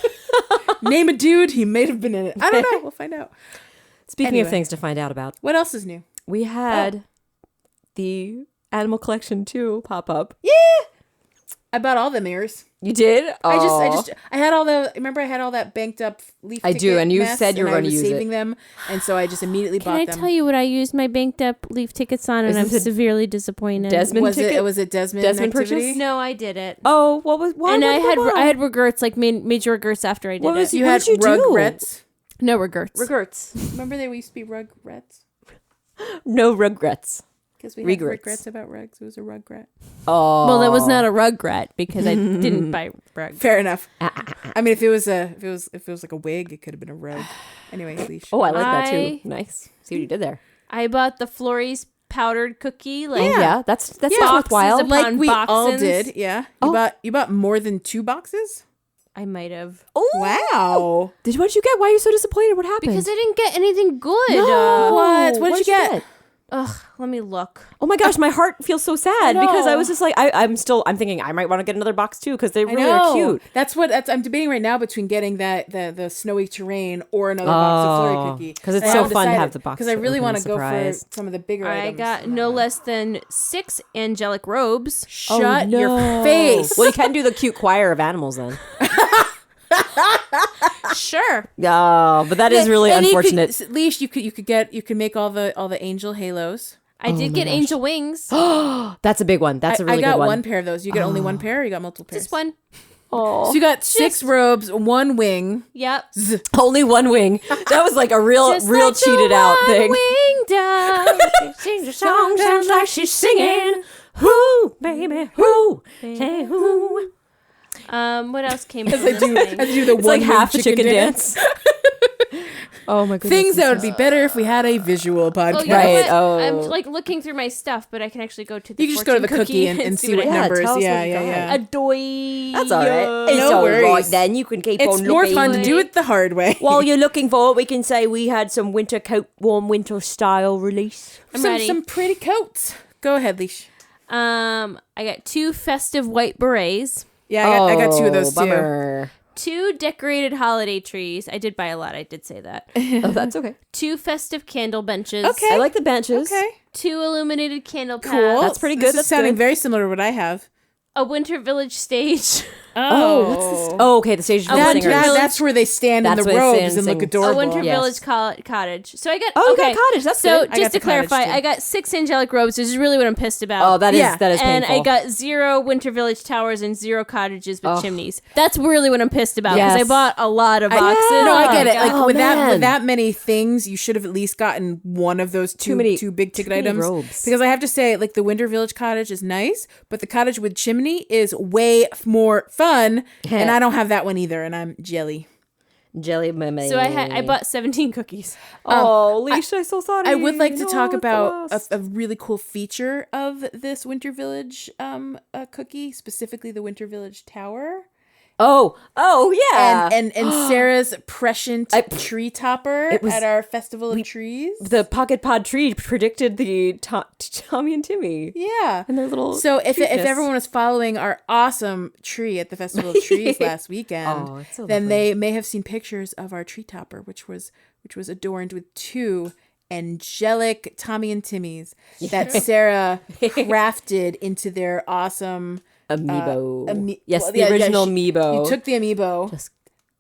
Name a dude. He may have been in it. I don't know. We'll find out. Speaking Anyway. of things to find out about, What else is new? we had the Animal Collection 2 pop up. I bought all the mirrors. You did? I had all the. Remember, I had all that banked up leaf. I do, ticket and you mess, said you were and I gonna was use it. saving them, and so I just immediately Can bought I them. tell you what I used my banked up leaf tickets on, and Is I'm this a severely disappointed. Desmond was ticket? it Desmond purchase? activity? No, I did it. Oh, what was? Why? And what, I had regrets, like major regrets after I did What was it. You What had did you do? regrets. No regrets. Regrets. Remember they used to be rugrets No regrets. because we had Regrets. regrets about rugs. It was a rugrat. Oh. Well, that was not a rugrat because I didn't buy rugs. Fair enough. I mean, if it was like a wig, it could have been a rug. Anyway, leash. Oh, I like that I- too. Nice. See what you did there. I bought the Flores powdered cookie. Like Yeah, that's boxes worthwhile. of- Like on we all boxes. did. Yeah. You bought more than 2 boxes? I might have. Wow. What'd you get? Why are you so disappointed? What happened? Because I didn't get anything good. No. What did you get? Ugh, let me look. Oh my gosh, my heart feels so sad because I was just like, I'm thinking I might want to get another box too because they really are cute. I'm debating right now between getting the snowy terrain or another box of flurry cookie. Because it's so fun to have the box. Because I really want to go for surprise. some of the bigger I items. got no less than 6 angelic robes. Shut no. your face. Well, you can do the cute choir of animals then. Sure. Oh, but that is really And unfortunate. Leash, you could make all the angel halos. I did get angel wings. That's a big one. That's a really I got good one. one pair of those. You get only one pair or you got multiple pairs? Just one. So you got 6 robes, 1 wing. Yep. Only one wing. That was like a real Just like the cheated out thing. one-winged dove. She sings a song, sounds like she's singing. Who, baby, who, say who. What else came I do the It's like half the chicken dance. Oh my goodness. Things that would be better if we had a visual podcast. Oh, you know Right, what? oh. I'm like looking through my stuff, but I can actually go to the You can just go to the fortune cookie and see what Yeah, numbers. tell us what Yeah, you yeah, got. yeah. A doy. That's all right. It's No all right worries. then. You can keep It's on more looking. fun to do it the hard way. While you're looking for it, we can say we had some winter coat, warm winter style release. I'm ready. some pretty coats. Go ahead, Leash. I got 2 festive white berets, Yeah, I got 2 of those too. Bummer. 2 decorated holiday trees. I did buy a lot. I did say that. Oh, that's okay. 2 festive candle benches. Okay. I like the benches. Okay. 2 illuminated candle paths. Cool. That's pretty good. This is That's sounding good. very similar to what I have. A winter village stage. Oh, what's this? Oh, okay. The stage for the That- singers. that- that's where they stand in That's the where they stand robes and and look sing. adorable. A winter Yes. village cottage. So I got Oh, you okay. got cottage. That's so good. I got just the to clarify, cottage, too. I got 6 angelic robes, which is really what I'm pissed about. Oh, that is Yeah. painful. and I got 0 winter village towers and 0 cottages with chimneys. That's really what I'm pissed about because Yes. I bought a lot of boxes. No, I get it. Oh, Like with man. that many things, you should have at least gotten one of those two big ticket many items. robes. Because I have to say, like the Winter Village cottage is nice, but the cottage with chimney is way more fun, and I don't have that one either, and I'm jelly. Jelly meme. So I bought 17 cookies. Oh, Leash, I'm so sorry. I would like to No, talk it's about lost. a really cool feature of this Winter Village cookie, specifically the Winter Village Tower. Oh, yeah. And Sarah's prescient tree topper was- at our Festival of Trees. The Pocket Pod tree predicted the Tommy and Timmy. Yeah. And their little So if cuteness. everyone was following our awesome tree at the Festival of Trees last weekend, Oh, it's so then lovely. they may have seen pictures of our tree topper, which was adorned with 2 angelic Tommy and Timmys that Sarah crafted into their awesome Amiibo. Yes, well, the yeah, original she- Amiibo. You took the amiibo. Just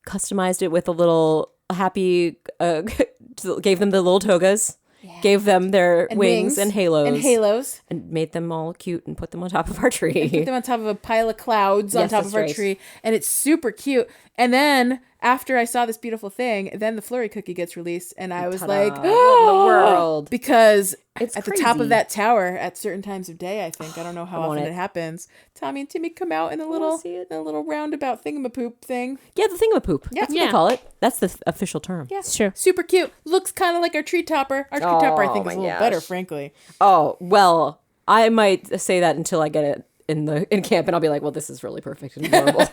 customized it with a little happy, gave them the little togas, gave them their And wings and halos. And made them all cute and put them on top of our tree. Put them on top of a pile of clouds on Yes, top that's of our right. tree, and it's super cute. And then after I saw this beautiful thing, then the flurry cookie gets released, and I was like, What in the world? because It's at the top crazy. of that tower at certain times of day, I think I don't know how want often it. it happens. Tommy and Timmy come out in a see it. little roundabout thingamapoop thing. Yeah, the thingamapoop. That's what Yeah. they call it. That's the official term. Yeah, It's true. super cute. Looks kind of like our tree topper. Our tree topper, I think, my is a little gosh. better, frankly. Oh, well, I might say that until I get it in camp, and I'll be like, well, this is really perfect and adorable.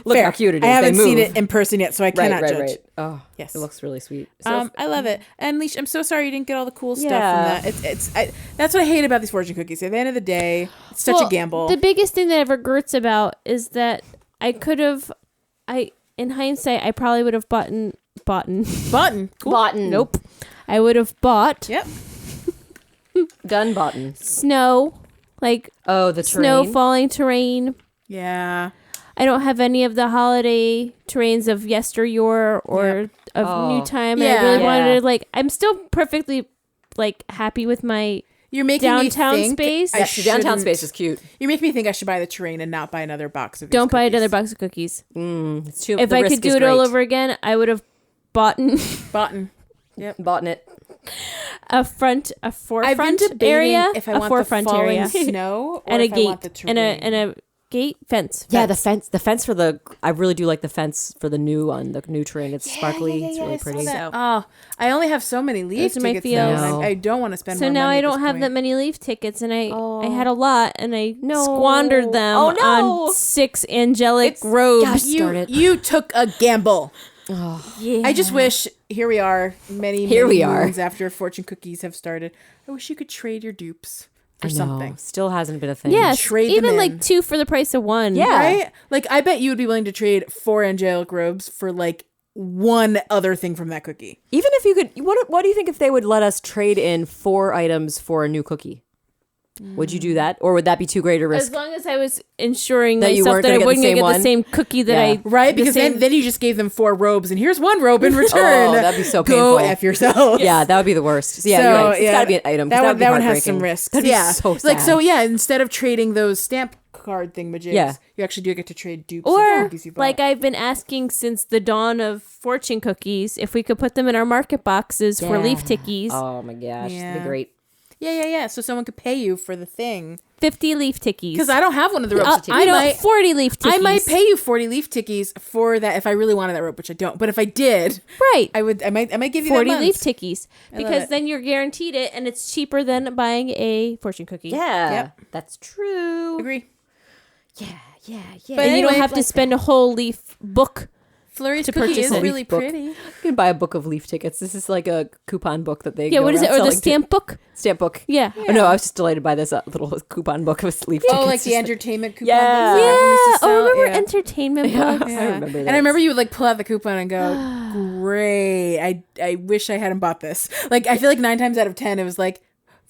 Look Fair. how cute it is. I haven't They seen move. it in person yet, so I cannot judge. Right. Oh, Yes. it looks really sweet. So I love it. And Leash, I'm so sorry you didn't get all the cool stuff Yeah. from that. That's what I hate about these fortune cookies. At the end of the day, it's such a gamble. The biggest thing that I have regrets about is that I could have, in hindsight, I probably would have bought. Button. Cool. Botten. Nope. I would have bought Yep. Done botten. snow, like Oh, the snow terrain. falling terrain. Yeah. I don't have any of the holiday terrains of yesteryear or of new time. And I really Yeah. wanted to, like, I'm still perfectly like happy with my You're making downtown me think space. I Yeah, the downtown shouldn't- space is cute. You make me think I should buy the terrain and not buy another box of these don't buy cookies. another box of cookies. It's too. If the I risk could do is it all great. over again, I would have bought Button. Botten it. a I've been forefront debating area, if I a want forefront the falling area, snow or and a if I want the gate, terrain. and a gate fence. Yeah, the fence for the. I really do like the fence for the new one, the new train. It's sparkly. It's really pretty. So- Oh, I only have so many leaf Those are my tickets feels. now. I don't want to spend So more now money I at don't this have point. that many leaf tickets, and I had a lot, and I squandered them Oh, no. on 6 angelic robes. Gosh, darn it. You took a gamble. Yeah. I just wish, here we are, many moons after fortune cookies have started. I wish you could trade your dupes for I know. something. Still hasn't been a thing. Yes, Trade them even like in. 2 for the price of 1. Yeah. Right? Like, I bet you would be willing to trade 4 angelic robes for like one other thing from that cookie. Even if you could, what do you think if they would let us trade in 4 items for a new cookie? Would you do that, or would that be too great a risk? As long as I was ensuring That you myself weren't that I gonna get the wasn't going same to get one? the same cookie that Yeah. I... Right? the Because same- then you just gave them 4 robes, and here's 1 robe in return. Oh, that'd be so Go painful. F yourself. Yeah, that would be the worst. Yeah, So, you're right. It's yeah, got to be an item. 'cause That, would one, be that one has heartbreaking. some risks. That'd be yeah. so Like, sad. so yeah, instead of trading those stamp card thingamajigs, Yeah. you actually do get to trade dupes of Or, cookies you bought. like I've been asking since the dawn of fortune cookies, if we could put them in our market boxes for leaf tickies. Oh my gosh, that'd Yeah. be great. Yeah. So someone could pay you for the thing. 50 leaf tickies. Because I don't have one of the ropes. I don't 40 leaf tickies. I might pay you 40 leaf tickies for that if I really wanted that rope, which I don't. But if I did, Right. I might give you 40 that leaf month. tickies. love Because it. then you're guaranteed it, and it's cheaper than buying a fortune cookie. Yeah, Yep. that's true. Agree. Yeah. But And you don't anyway, have to spend a whole leaf book. Flurry's to cookie purchase is it. really Leaf book. pretty. You can buy a book of leaf tickets. This is like a coupon book that they Yeah, go what is it? around Or the selling to- stamp book? Stamp book. Yeah. Oh, no, I was just delighted by this little coupon book of leaf tickets. Oh, like the Just entertainment coupon. Yeah. books that everyone used to Yeah. sell? Oh, remember Yeah. entertainment books? I remember that. And I remember you would like pull out the coupon and go, great. I wish I hadn't bought this. Like, I feel like 9 times out of 10, it was like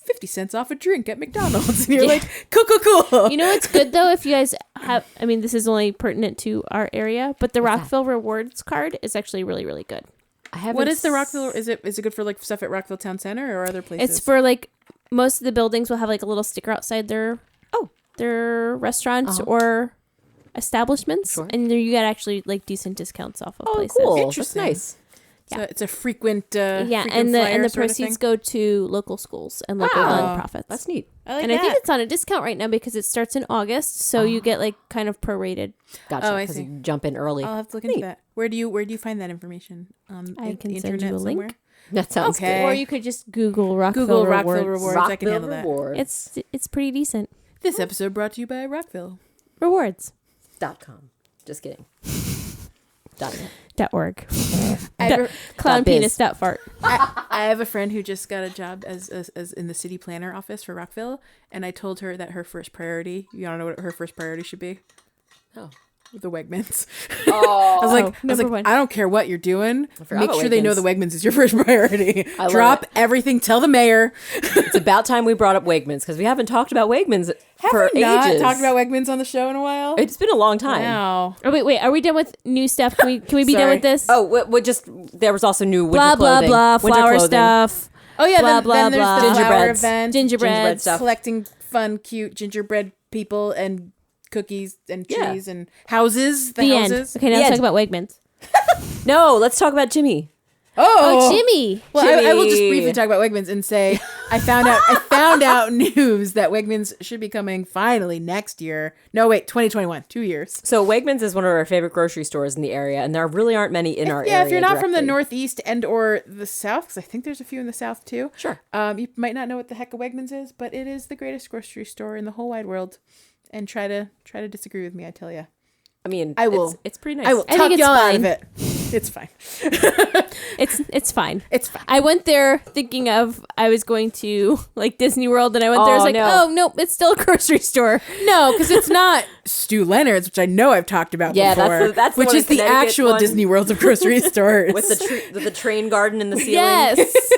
50 cents off a drink at McDonald's. And you're like, cool. You know what's good though? If you guys have, I mean, this is only pertinent to our area, but the Rockville Rewards card is actually really, really good. I haven't What is the Rockville? Is it good for like stuff at Rockville Town Center or other places? It's for like most of the buildings will have like a little sticker outside their restaurants or establishments, Sure. and there you get actually like decent discounts off of Oh, places. cool. Interesting. That's nice. So it's a frequent Yeah, frequent and the flyer sort of proceeds thing? go to local schools and local Wow. nonprofits. That's neat. I like And that. I think it's on a discount right now because it starts in August, so you get like kind of prorated. Gotcha. Oh, I Because see. you jump in early. I'll have to look into Neat. that. Where do you find that information? I can the send you a link. somewhere? That sounds Okay. Or you could just Google Rockville Google Rewards. Rockville Rewards. good. I can handle that. Rewards. It's pretty decent. This episode brought to you by Rockville. Rewards. .com. Just kidding. .net. .org. I have, a, Clown biz. penis. .fart. I have a friend who just got a job as in the city planner office for Rockville, and I told her that her first priority. You want to know what her first priority should be? Oh. The Wegmans. Oh. I was like, number one. I don't care what you're doing. forgot Make about sure they know Wegmans. the Wegmans is your first priority. love Drop it. everything. Tell the mayor. It's about time we brought up Wegmans because we haven't talked about Wegmans for Have we not ages. talked about Wegmans on the show in a while? It's been a long time. Wow. Oh wait. Are we done with new stuff? Can we be done Sorry. with this? Oh, what just there was also new winter blah blah clothing. blah. Winter Flower clothing. stuff. Oh yeah, Blah, then, blah, then there's blah. the flower Gingerbreads. event. Gingerbread stuff. Collecting fun, cute gingerbread people and cookies and Yeah. trees and houses. The The end. houses. Okay, now The let's end. talk about Wegmans. No, let's talk about Jimmy. Oh, Jimmy. Well, I will just Jimmy. briefly talk about Wegmans and say I found out news that Wegmans should be coming finally next year. No, wait, 2021, 2 years. So Wegmans is one of our favorite grocery stores in the area, and there really aren't many in our area. Yeah, if you're not from the directly. Northeast and or the South, because I think there's a few in the South too. Sure. You might not know what the heck a Wegmans is, but it is the greatest grocery store in the whole wide world. And try to disagree with me, I tell you. I mean, I will. It's pretty nice. I will I talk think it's y'all out fine. of it. It's fine. It's fine. It's fine. I went there thinking of I was going to like Disney World, and I went there. I was Oh, like, no. oh nope, it's still a grocery store. No, because it's not Stu Leonard's, which I know I've talked about Yeah, before. that's the which one is in the Connecticut actual one. Disney World of grocery stores with the train garden in the ceiling. Yes.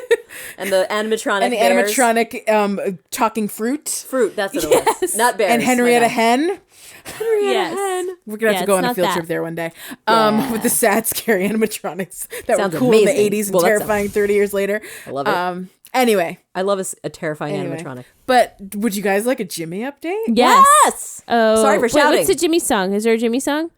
And the animatronic and the bears. animatronic talking fruit fruit. That's what it was. Not bears. and Henrietta my God. Hen. Yes. We're gonna have Yeah, to go it's on a not field that. trip there one day. Yeah. With the sad, scary animatronics that Sounds were cool in amazing. the 80s and Well, that terrifying 30 years later. I love it. Anyway, I love a terrifying animatronic. but would you guys like a Jimmy update? Yes. Oh, Sorry for wait, shouting. what's the Jimmy song? Is there a Jimmy song?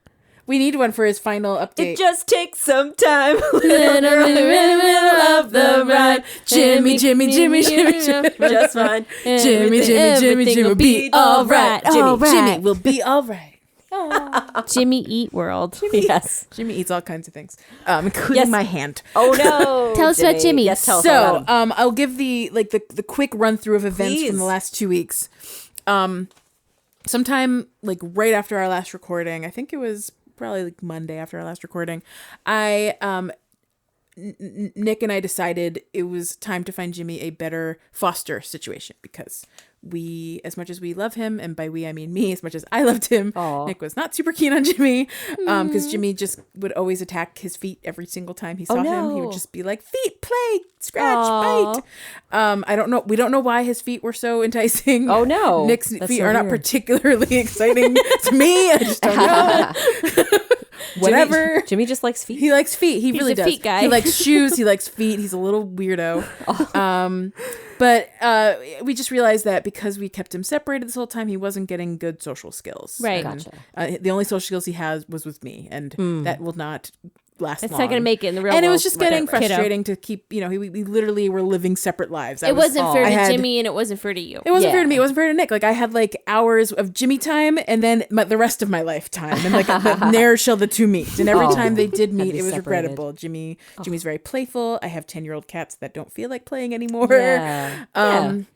We need one for his final update. It just takes some time. In the middle of the ride, Jimmy, Jimmy, Jimmy, Jimmy, Jimmy. Just fine. Jimmy, Jimmy, Jimmy, Jimmy will be all right. All right. Jimmy will be all right. Jimmy Eat World. Yes. Jimmy eats all kinds of things, including my hand. Oh no. Tell us about Jimmy. Yes, tell us about So, him. I'll give the quick run through of events Please. from the last 2 weeks. Sometime like right after our last recording, I think it was probably like Monday after our last recording, Nick and I decided it was time to find Jimmy a better foster situation because we, as much as we love him, and by we I mean me, as much as I loved him, Nick was not super keen on Jimmy because Jimmy just would always attack his feet every single time he saw him. He would just be like, feet, play, scratch, bite. I don't know. We don't know why his feet were so enticing. Oh no. Nick's That's feet so are not weird. particularly exciting to me. I just don't know. Whatever. Jimmy just likes feet. He likes feet. He really a does. feet guy. He likes shoes. He likes feet. He's a little weirdo. But we just realized that because we kept him separated this whole time, he wasn't getting good social skills. Right. And, the only social skills he has was with me, and that will not last It's long. not going to make it in the real And world. it was just getting Kiddo. frustrating to keep, we literally were living separate lives. It wasn't fair I to had- Jimmy and it wasn't fair to you. It wasn't Yeah. fair to me. It wasn't fair to Nick. Like I had like hours of Jimmy time and then the rest of my life time. And like but ne'er shall the two meet. And every time they did meet, be it was separated. regrettable. Jimmy's very playful. I have 10-year-old cats that don't feel like playing anymore. Yeah.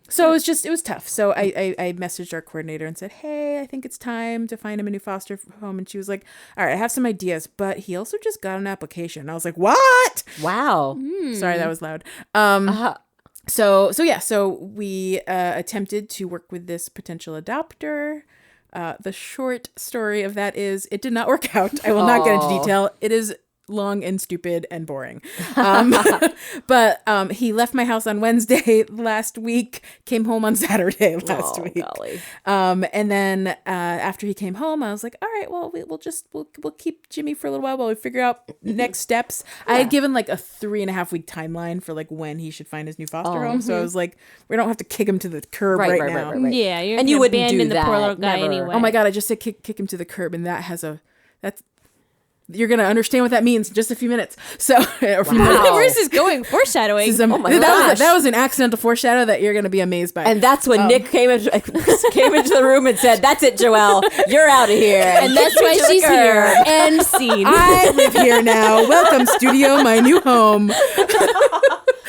So it was tough. So I messaged our coordinator and said, hey, I think it's time to find him a new foster home. And she was like, all right, I have some ideas, but he also just got an application. And I was like, what? Wow. Sorry, that was loud. So we attempted to work with this potential adopter. The short story of that is it did not work out. I will not get into detail. It is long and stupid and boring. But he left my house on Wednesday last week, came home on Saturday last week. Golly. And then after he came home, I was like, all right, well, we'll keep Jimmy for a little while we figure out next steps. I had given like a 3.5 week timeline for like when he should find his new foster home. So I was like, we don't have to kick him to the curb right now. Right. Yeah, you're And you gonna wouldn't do abandon the poor that, little guy never. anyway. Oh my God, I just said kick him to the curb, and that's you're gonna understand what that means in just a few minutes. So, or a few minutes. Where's this going? Foreshadowing. That was an accidental foreshadow that you're gonna be amazed by. And that's when Nick came into the room and said, "That's it, Joelle. You're out of here." And that's why she's here. End scene. I live here now. Welcome, studio, my new home.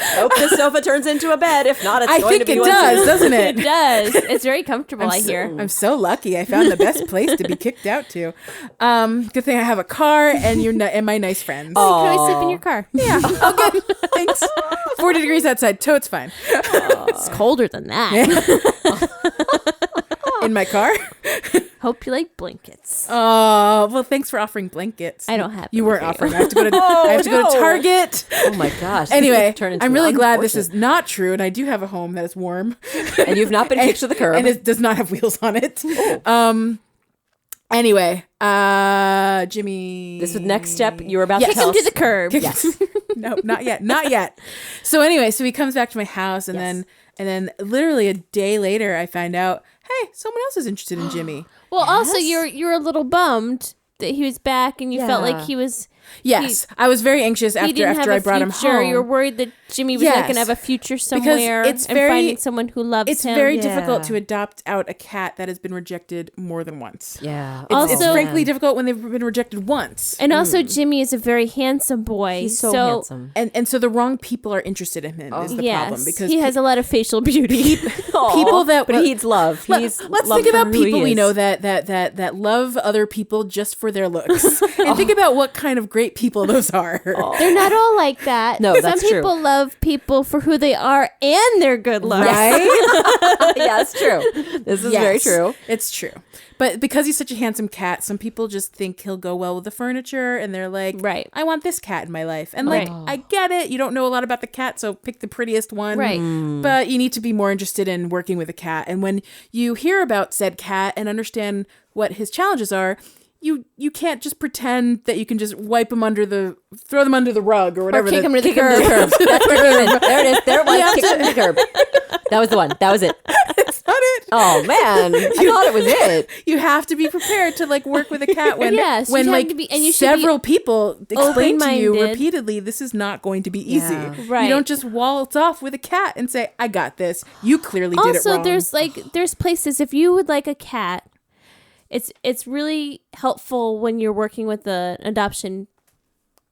Hope this sofa turns into a bed. If not, it's I going think to be it one does, too. doesn't It it? does. It's very comfortable, I hear. I'm so lucky. I found the best place to be kicked out to. Good thing I have a car and and my nice friends. You can always sleep in your car. Yeah. Okay. Thanks. 40 degrees outside. Totes fine. It's colder than that. In my car. Hope you like blankets. Oh, well, thanks for offering blankets. I don't have You them weren't for you. offering. I have to go to go to Target. Oh my gosh. Anyway, Turn into I'm an really glad this is unfortunate- not true, and I do have a home that is warm. And you've not been kicked to the curb. And it does not have wheels on it. Anyway, Jimmy. This is the next step. You were about to Kick tell him to us. the curb. Yes. No, not yet. Not yet. So anyway, so he comes back to my house, and then literally a day later, I find out, hey, someone else is interested in Jimmy. Well, also you're a little bummed that he was back and you felt like he was Yes, I was very anxious he after didn't have I a brought him future. home. You're worried that Jimmy was not going to have a future somewhere it's and very- finding someone who loves It's him. very difficult to adopt out a cat that has been rejected more than once. Yeah. It's Also- frankly difficult when they've been rejected once. And also Jimmy is a very handsome boy. He's so handsome. And so the wrong people are interested in him is the problem because he has a lot of facial beauty. people that But he needs love. let's think about people we know that love other people just for their looks, and think about what kind of great people those are. They're not all like that. No, Some that's true. people love people for who they are and their good looks. Right? Yeah, it's true. This is very Yes, true. It's true. But because he's such a handsome cat, some people just think he'll go well with the furniture, and they're like, Right. I want this cat in my life. And like, Right. I get it. You don't know a lot about the cat, so pick the prettiest one. Right. But you need to be more interested in working with a cat. And when you hear about said cat and understand what his challenges are, you can't just pretend that you can just throw them under the rug or whatever. kick 'em to the Kick him to the curb. That's where it is. There it is. There it was. Kick him to the curb. That was the one. That was it. That's not it. Oh man, I thought it was it. You have to be prepared to like work with a cat when Yes, when you have like to be- and you should several people explain to you open-minded. repeatedly this is not going to be easy. Yeah. Right. You don't just waltz off with a cat and say I got this. You clearly did it Also, wrong. there's places if you would like a cat, it's really helpful when you're working with an adoption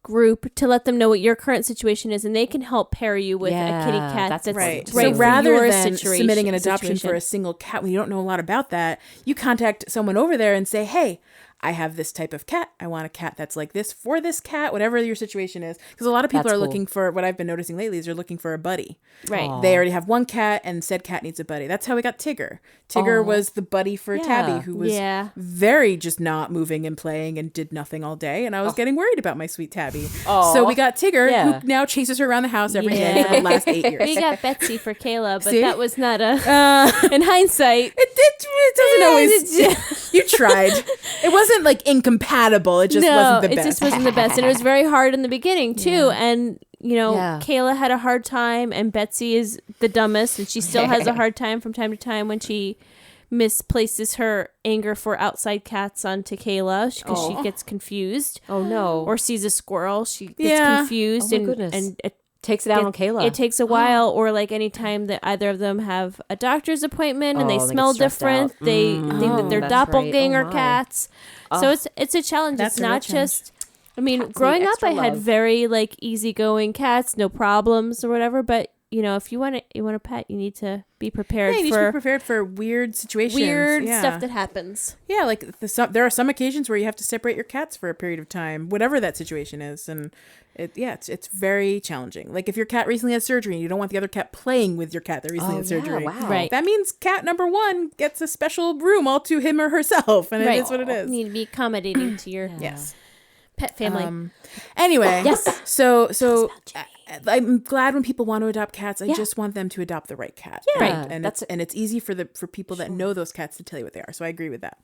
group to let them know what your current situation is, and they can help pair you with a kitty cat that's right. right So for rather your than submitting an adoption for a single cat when you don't know a lot about that, you contact someone over there and say, hey, I have this type of cat. I want a cat that's like this for this cat, whatever your situation is. Because a lot of people are looking for, what I've been noticing lately is they're looking for a buddy. Right. Aww. They already have one cat and said cat needs a buddy. That's how we got Tigger. Tigger was the buddy for Tabby, who was very just not moving and playing and did nothing all day. And I was getting worried about my sweet Tabby. So we got Tigger, who now chases her around the house every day for the last 8 years. We got Betsy for Kayla, but that was not a, in hindsight. It doesn't always, you tried. It wasn't like incompatible. It just wasn't the best. It just wasn't the best. And it was very hard in the beginning too. And Kayla had a hard time, and Betsy is the dumbest, and she still has a hard time from time to time when she misplaces her anger for outside cats onto Kayla because she gets confused. Oh no. Or sees a squirrel, she gets confused and it takes it out on Kayla. It takes a while, or like anytime that either of them have a doctor's appointment and they smell different, they think that they're doppelganger cats. So it's a challenge. It's not just. I mean, cats growing up, I had very like easygoing cats, no problems or whatever. But if you want a pet, you need to be prepared. Yeah, you need to be prepared for weird situations, stuff that happens. Yeah, like there are some occasions where you have to separate your cats for a period of time, whatever that situation is, and it's very challenging. Like if your cat recently had surgery and you don't want the other cat playing with your cat that recently had surgery, right? That means cat number one gets a special room all to him or herself, and it is what it is. You need to be accommodating to your pet family. Anyway, so I'm glad when people want to adopt cats. I just want them to adopt the right cat. Yeah. Right. And it's easy for people that know those cats to tell you what they are. So I agree with that.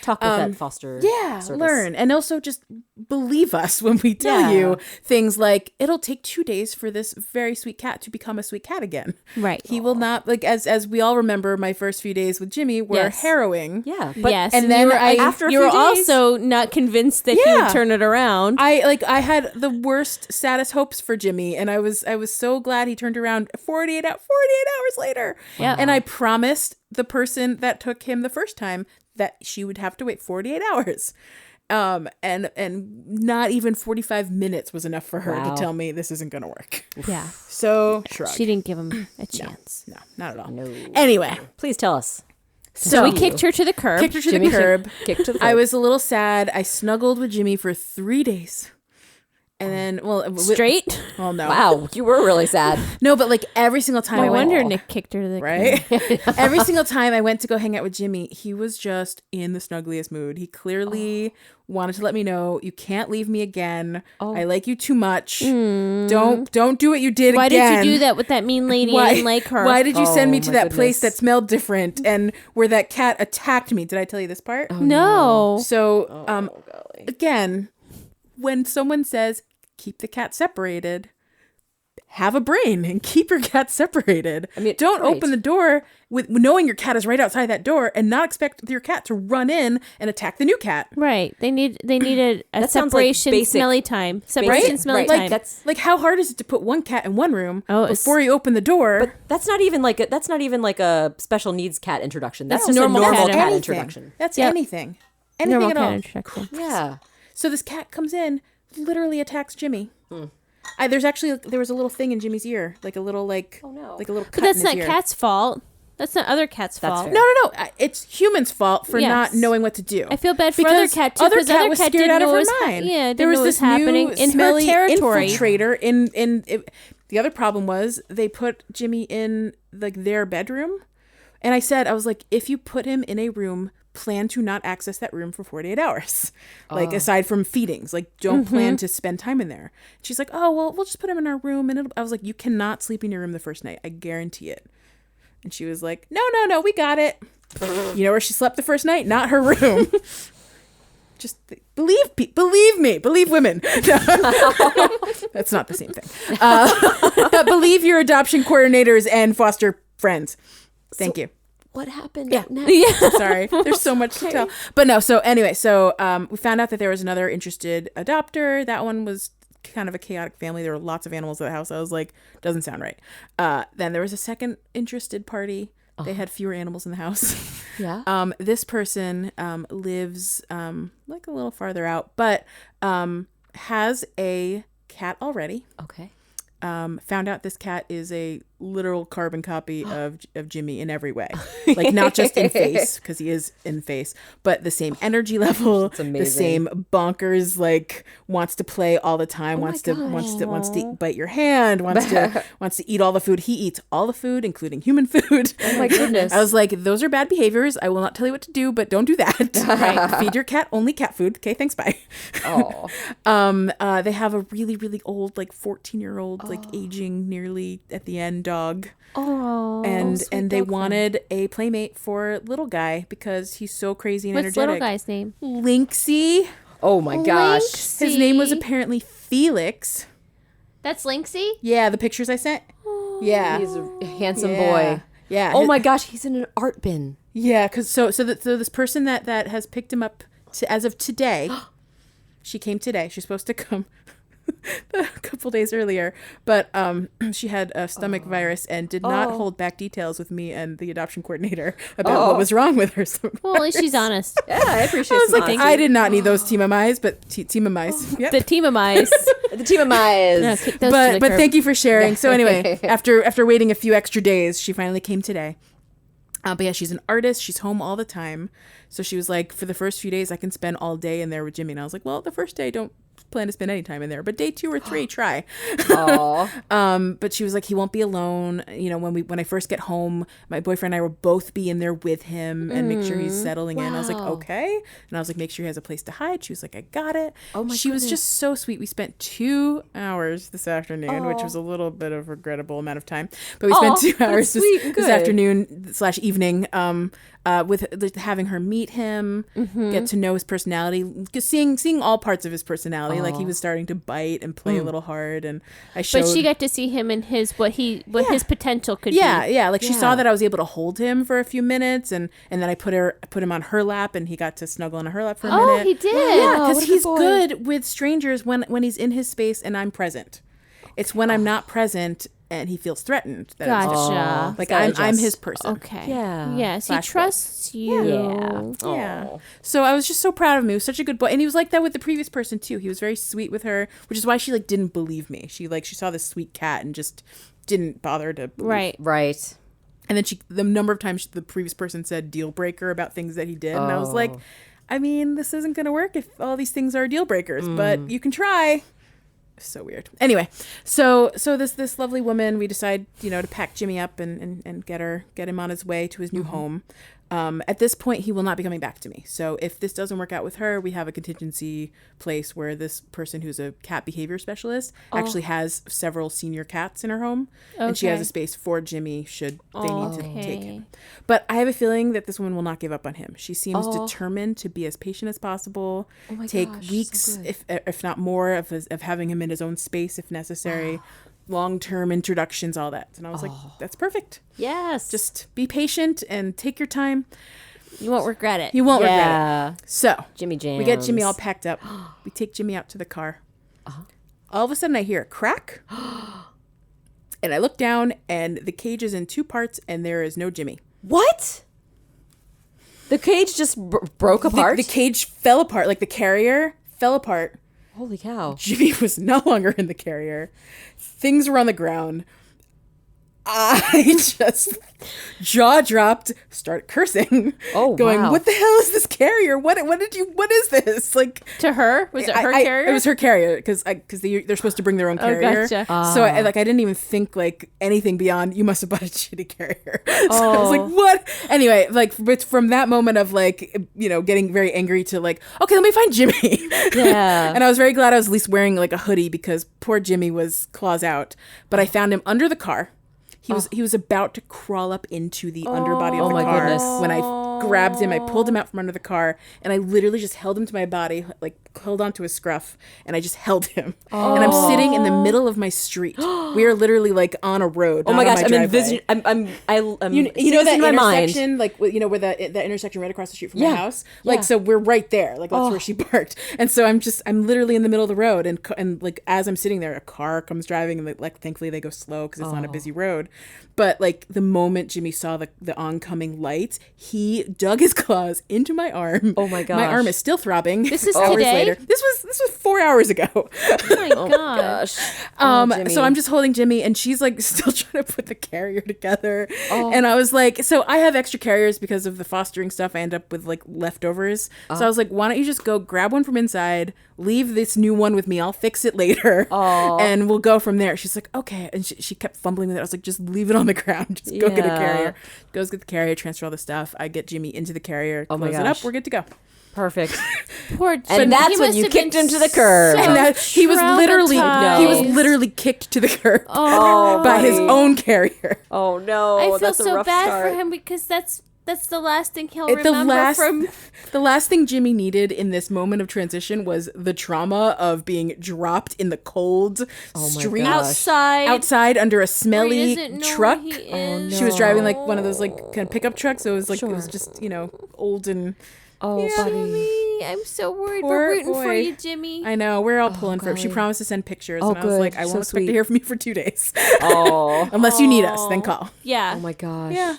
Talk with that foster service. Learn. And also just believe us when we tell you things like, it'll take 2 days for this very sweet cat to become a sweet cat again. Right. He will not, like, as we all remember, my first few days with Jimmy were harrowing. Yeah. But, and then after a few days, also not convinced that he would turn it around. I had the worst, saddest hopes for Jimmy, and I was so glad he turned around 48 hours later. Yeah. And I promised the person that took him the first time that she would have to wait 48 hours. And not even 45 minutes was enough for her to tell me this isn't going to work. Yeah. So shrug. She didn't give him a chance. No, not at all. No. Anyway, please tell us. So we kicked her to the curb. Kicked to the curb. I was a little sad. I snuggled with Jimmy for 3 days. And then, straight? Well, no. Wow, you were really sad. No, but like every single time I wonder Nick kicked her to the curb. Every single time I went to go hang out with Jimmy, he was just in the snuggliest mood. He clearly wanted to let me know, you can't leave me again. I like you too much. Don't do what you did again. Why did you do that with that mean lady? I didn't like her. Why did you send me to that place that smelled different and where that cat attacked me? Did I tell you this part? No. So, again, when someone says, keep the cat separated, have a brain and keep your cat separated. I mean, don't open the door with knowing your cat is right outside that door and not expect your cat to run in and attack the new cat. Right. They need a separation, like smelly time. Separation, smelly time. That's like, how hard is it to put one cat in one room before you open the door? But that's not even like a special needs cat introduction. That's just a normal cat introduction. That's anything normal at all. Cat introduction. Yeah. So this cat comes in, literally attacks Jimmy. There was a little thing in Jimmy's ear, like a little like like a little cut. But that's in his not ear. cat's fault. That's not other cat's fault. Fair. No. It's humans' fault for not knowing what to do. I feel bad for other cat too, because other cat scared out of her mind. There was this happening in her territory. Infiltrator in the other problem was they put Jimmy in like their bedroom, and I was like, if you put him in a room, plan to not access that room for 48 hours. Like, aside from feedings, like, don't plan to spend time in there. She's like, oh, well, we'll just put him in our room. And I was like, you cannot sleep in your room the first night. I guarantee it. And she was like, no, we got it. You know where she slept the first night? Not her room. Just believe me, believe women. That's not the same thing. But believe your adoption coordinators and foster friends. Thank you. What happened? Yeah. Sorry. There's so much to tell. But no, so anyway, we found out that there was another interested adopter. That one was kind of a chaotic family. There were lots of animals at the house. I was like, doesn't sound right. Then there was a second interested party. They had fewer animals in the house. Yeah. This person lives like a little farther out, but has a cat already. Okay. Found out this cat is a literal carbon copy of Jimmy in every way, like not just in face, because he is in face, but the same energy level, the same bonkers, like wants to play all the time, wants to bite your hand, wants to eat all the food. He eats all the food, including human food. Oh my goodness. I was like, those are bad behaviors. I will not tell you what to do, but don't do that. Right. Feed your cat only cat food. Okay, thanks, bye. Oh. They have a really, really old, like 14-year-old, like aging nearly at the end dog. Oh, and they wanted a playmate for little guy because he's so crazy and what's energetic. little guy's name? Lynxy. Oh my gosh. Lynxy. His name was apparently Felix. That's Lynxy? Yeah, the pictures I sent. Yeah. He's a handsome boy. Yeah. Oh my gosh, he's in an art bin. Yeah, because so this person that has picked him up as of today, she came today. She's supposed to come a couple days earlier, but she had a stomach virus and did not hold back details with me and the adoption coordinator about what was wrong with her stomach Well, at least she's honest. Yeah, I appreciate I was some like, honesty. I did not need those team of mice, but team of mice. Yep. The team of mice. The team of mice. But thank you for sharing. So anyway, after waiting a few extra days, she finally came today. But yeah, she's an artist. She's home all the time. So she was like, for the first few days, I can spend all day in there with Jimmy. And I was like, well, the first day, don't plan to spend any time in there, but day 2 or 3, try. But she was like, he won't be alone. You know, when I first get home, my boyfriend and I will both be in there with him and make sure he's settling in. I was like, okay. And I was like, make sure he has a place to hide. She was like, I got it. Oh my She was just so sweet. We spent 2 hours this afternoon, which was a little bit of a regrettable amount of time, but we spent 2 hours this afternoon / evening with having her meet him, get to know his personality, seeing all parts of his personality. Like he was starting to bite and play a little hard, and I showed. But she got to see him and his his potential could be. Yeah. Like she saw that I was able to hold him for a few minutes, and then I put him on her lap, and he got to snuggle on her lap for a minute. Oh, he did. Yeah, because he's good with strangers when he's in his space and I'm present. It's when I'm not present and he feels threatened. Gotcha. Like I'm his person. Okay. Yeah. Yes, he trusts you. Yeah. So I was just so proud of him. He was such a good boy, and he was like that with the previous person too. He was very sweet with her, which is why she like didn't believe me. She saw this sweet cat and just didn't bother to believe. Right. And then the number of times the previous person said deal breaker about things that he did, and I was like, I mean, this isn't going to work if all these things are deal breakers, but you can try. So weird. Anyway, so this lovely woman, we decide, to pack Jimmy up and get him on his way to his new home. At this point, he will not be coming back to me. So if this doesn't work out with her, we have a contingency place where this person who's a cat behavior specialist actually has several senior cats in her home. And she has a space for Jimmy should they need to take him. But I have a feeling that this woman will not give up on him. She seems determined to be as patient as possible, take weeks, so if not more, of having him in his own space if necessary. Long-term introductions, all that. And I was like, that's perfect. Yes. Just be patient and take your time. You won't regret it. You won't regret it. So Jimmy Jams. we get Jimmy all packed up. We take Jimmy out to the car. All of a sudden I hear a crack. And I look down and the cage is in 2 parts and there is no Jimmy. What? The cage just broke apart? The cage fell apart. Like the carrier fell apart. Holy cow. Jimmy was no longer in the carrier. Things were on the ground. I just jaw dropped, started cursing. Oh, going, wow. What the hell is this carrier? What is this? Like to her? Was it her carrier? It was her carrier because they're supposed to bring their own carrier. Gotcha. So I didn't even think like anything beyond you must have bought a shitty carrier. So I was like, what? Anyway, like from that moment of like, getting very angry to like, okay, let me find Jimmy. Yeah. And I was very glad I was at least wearing like a hoodie because poor Jimmy was claws out. But I found him under the car. He was about to crawl up into the underbody of the car. Goodness. When I grabbed him, I pulled him out from under the car, and I literally just held him to my body, like held onto his scruff and I just held him. And I'm sitting in the middle of my street. We are literally like on a road. Oh my gosh, I'm envisioning. I'm You know that in my intersection, mind. like where that intersection right across the street from my house. Like so, we're right there. Like that's where she parked. And so I'm literally in the middle of the road, and like as I'm sitting there, a car comes driving, and like thankfully they go slow because it's not a busy road. But like the moment Jimmy saw the oncoming lights, he dug his claws into my arm. Oh my gosh. My arm is still throbbing. This is hours today? later. This was 4 hours ago. Oh my gosh. Jimmy. So I'm just holding Jimmy, and she's like still trying to put the carrier together. And I was like, so I have extra carriers because of the fostering stuff. I end up with like leftovers. So I was like, why don't you just go grab one from inside, leave this new one with me. I'll fix it later, and we'll go from there. She's like, okay. And she kept fumbling with it. I was like, just leave it on the ground. Just go get a carrier. Goes get the carrier, transfer all the stuff. I get Jimmy into the carrier, close it up. We're good to go. Perfect. Poor Jimmy. And that's when you kicked him to the curb. And he was literally kicked to the curb by his own carrier. Oh no, I feel that's a so rough bad start. for him because that's the last thing he'll remember from. The last thing Jimmy needed in this moment of transition was the trauma of being dropped in the cold street outside under a smelly truck. She was driving like one of those like kind of pickup trucks, so it was like it was just old and. Oh, buddy. Jimmy, I'm so worried. Poor We're rooting boy. for you, Jimmy. I know, we're all pulling for him. She promised to send pictures, and I was good. like, I won't So expect sweet. to hear from you for 2 days. Oh. Unless you need us, then call. Yeah. Oh my gosh. Yeah.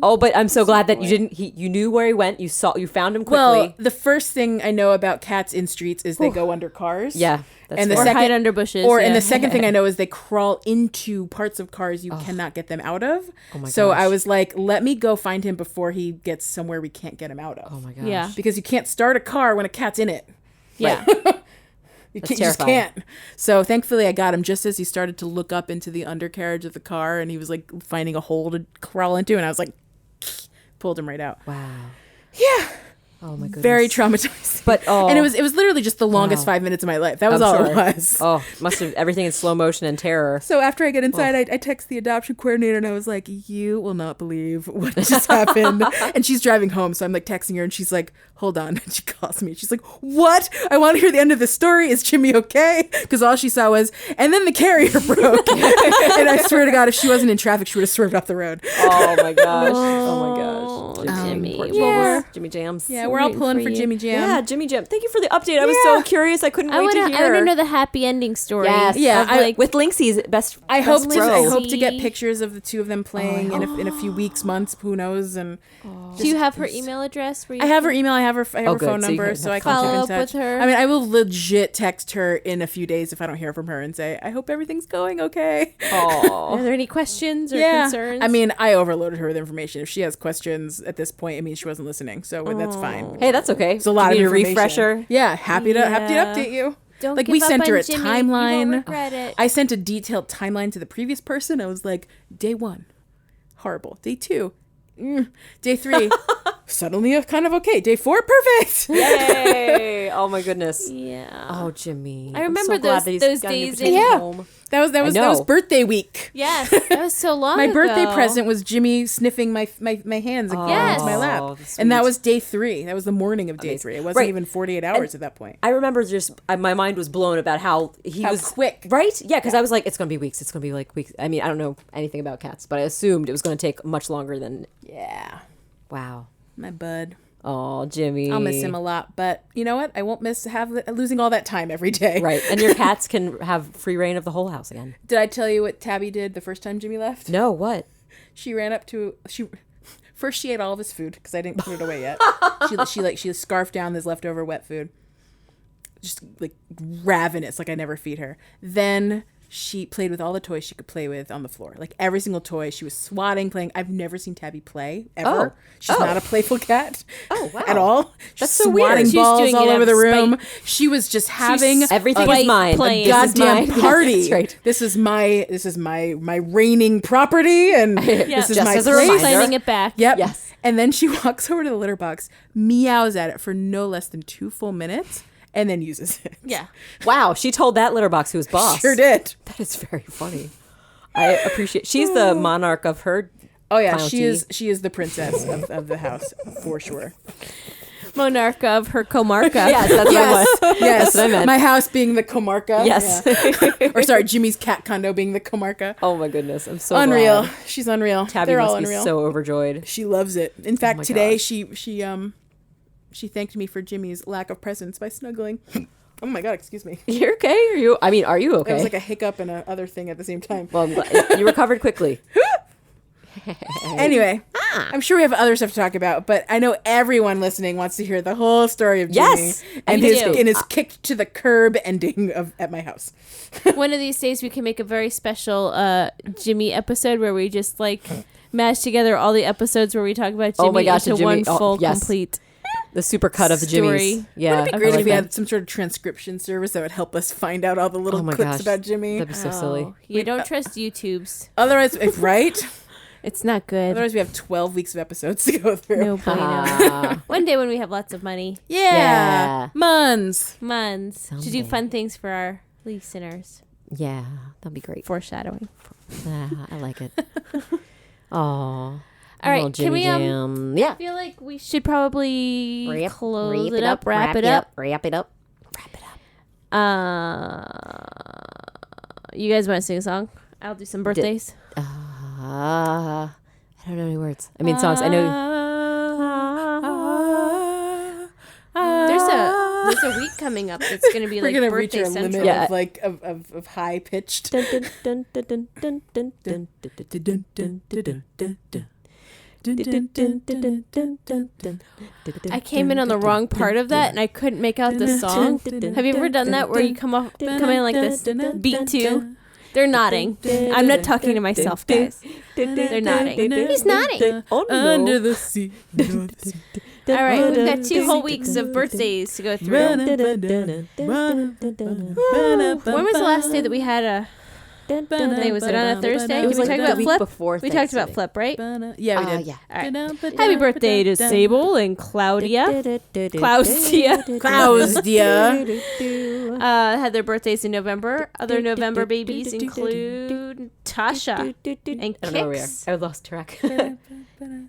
Oh, but I'm so glad that you didn't. You knew where he went. You found him quickly. Well, the first thing I know about cats in streets is they go under cars. Yeah. That's And the Or second, hide under bushes. and the second thing I know is they crawl into parts of cars you cannot get them out of. Oh my so gosh. I was like, let me go find him before he gets somewhere we can't get him out of. Oh my gosh. Yeah. Because you can't start a car when a cat's in it. Yeah. You That's just terrifying. can't. So thankfully I got him just as he started to look up into the undercarriage of the car, and he was like finding a hole to crawl into, and I was like, pulled him right out. Wow. Yeah. Oh my goodness. Very traumatizing. But and it was literally just the longest 5 minutes of my life. That was all it was. Oh, must have everything in slow motion and terror. So after I get inside, I text the adoption coordinator, and I was like, you will not believe what just happened. And she's driving home, so I'm like texting her, and she's like, hold on. And she calls me. She's like, what? I want to hear the end of the story. Is Jimmy okay? Because all she saw was, and then the carrier broke. And I swear to God, if she wasn't in traffic, she would have swerved off the road. Oh my gosh. Oh my gosh. Jimmy. Poor Yeah. Jimmy Jams. Yeah, we're all rooting pulling for for you. Jimmy Jam. Yeah, Jimmy Jam. Thank you for the update. I was so curious. I couldn't I wait to want hear. to know the happy ending story. Yes. Yeah, of, I- like, With Lynxie's best. I hope best to bro. get pictures of the two of them playing in a few weeks, months, who knows? And do you have her email address? Where you I have her email. I have her Oh, phone good. So you number, can so I can follow keep in up touch with her. I mean, I will legit text her in a few days if I don't hear from her and say, I hope everything's going okay. Are there any questions or concerns? I mean, I overloaded her with information. If she has questions at this point, it means she wasn't listening, so that's fine. Hey, that's okay. It's a lot of Need a information. refresher. Yeah, happy to update you. Don't like give we up sent her on a Jimmy. You timeline. won't regret it. I sent a detailed timeline to the previous person. I was like, day 1, horrible. Day 2, day 3, suddenly kind of okay. Day 4, perfect. Yay! Oh my goodness. Yeah. Oh, Jimmy. I I'm remember so glad those- that he's those got a new days protection in- home. That was know. birthday week. Yes, that was so long My ago. birthday present was Jimmy sniffing my hands and Yes. into my lap. Oh, that's And that sweet. was day 3. That was the morning of day 3. It wasn't Right. even 48 hours at that point. I remember just my mind was blown about how he was quick. right? Yeah, because I was like, it's gonna be weeks. It's gonna be like weeks. I mean, I don't know anything about cats, but I assumed it was gonna take much longer than. Yeah. Wow. My bud. Oh, Jimmy. I'll miss him a lot, but you know what? I won't miss losing all that time every day. Right, and your cats can have free reign of the whole house again. Did I tell you what Tabby did the first time Jimmy left? No, what? She ran up to first she ate all of his food because I didn't put it away yet. she scarfed down this leftover wet food, just like ravenous, like I never feed her. Then she played with all the toys she could play with on the floor, like every single toy. She was swatting, playing. I've never seen Tabby play ever. Oh. She's not a playful cat. Oh, wow. At all. That's She's so weird. swatting She's balls doing all it out over of the room. spite. She was just having Everything Spite is mine. playing. This is goddamn mine. party. That's right. This is my reigning property, and this is Just my as a place. reminder. Claiming it back. Yep. Yes. And then she walks over to the litter box, meows at it for no less than 2 full minutes, and then uses it. Yeah. Wow, she told that litter box who was boss. Sure did. That is very funny. I appreciate. She's the monarch of her. Oh yeah, Clownty. she is the princess of the house for sure. monarch of her comarca. Yes, that's what I was. Yes. That's what I meant. My house being the comarca. Yes. Yeah. Or sorry, Jimmy's cat condo being the comarca. Oh my goodness, I'm so Unreal. glad. She's unreal. Tabby They're must all be unreal. so overjoyed. She loves it. In fact, my today gosh. she thanked me for Jimmy's lack of presence by snuggling. Oh my god, excuse me. You're okay? Are you okay? It was like a hiccup and a other thing at the same time. Well, I'm glad you recovered quickly. Anyway, I'm sure we have other stuff to talk about, but I know everyone listening wants to hear the whole story of Jimmy Yes, and me his too. and his kicked to the curb ending at my house. One of these days we can make a very special Jimmy episode where we just like mash together all the episodes where we talk about Jimmy Oh my gosh, into the Jimmy- one full yes. complete. The super cut of the Story. Jimmys. Yeah, It'd be I great like if we that. had some sort of transcription service that would help us find out all the little Oh my clips gosh. about Jimmy. That'd be so silly. Oh, you don't trust YouTube's. Otherwise, if right, It's not good. otherwise we have 12 weeks of episodes to go through. No bueno. Ah. One day when we have lots of money, Yeah, months. months to do Someday. fun things for our listeners. Yeah, that'd be great. Foreshadowing. I like it. Oh. All right, can we Jam. Yeah. I feel like we should probably Wrap close it up, wrap it up. Wrap it up. You guys want to sing a song? I'll do some birthdays. I don't know any words. I mean songs. I know. There's a week coming up that's going to be We're like gonna reach birthday our limit central. Yeah. of like of high pitched. Dun, dun, dun, dun, dun, dun, dun, dun, dun, dun, dun, dun, dun. I came in on the wrong part of that and I couldn't make out the song. Have you ever done that where you come in like this? Beat two. They're nodding. I'm not talking to myself, guys. They're nodding. He's nodding. Oh, no. Under the sea. All right, we've got 2 whole weeks of birthdays to go through. When was the last day that we had a birthday? Was it on a Thursday? It Did was we like talk the about week Flip? before We talked about Thanksgiving. Flip, right? Yeah, we did. Yeah. All right. Happy birthday to Sable and Claudia. Claudia. Claudia. Had their birthdays in November. Other November babies include Tasha and I don't know where we are. Kix. I lost track.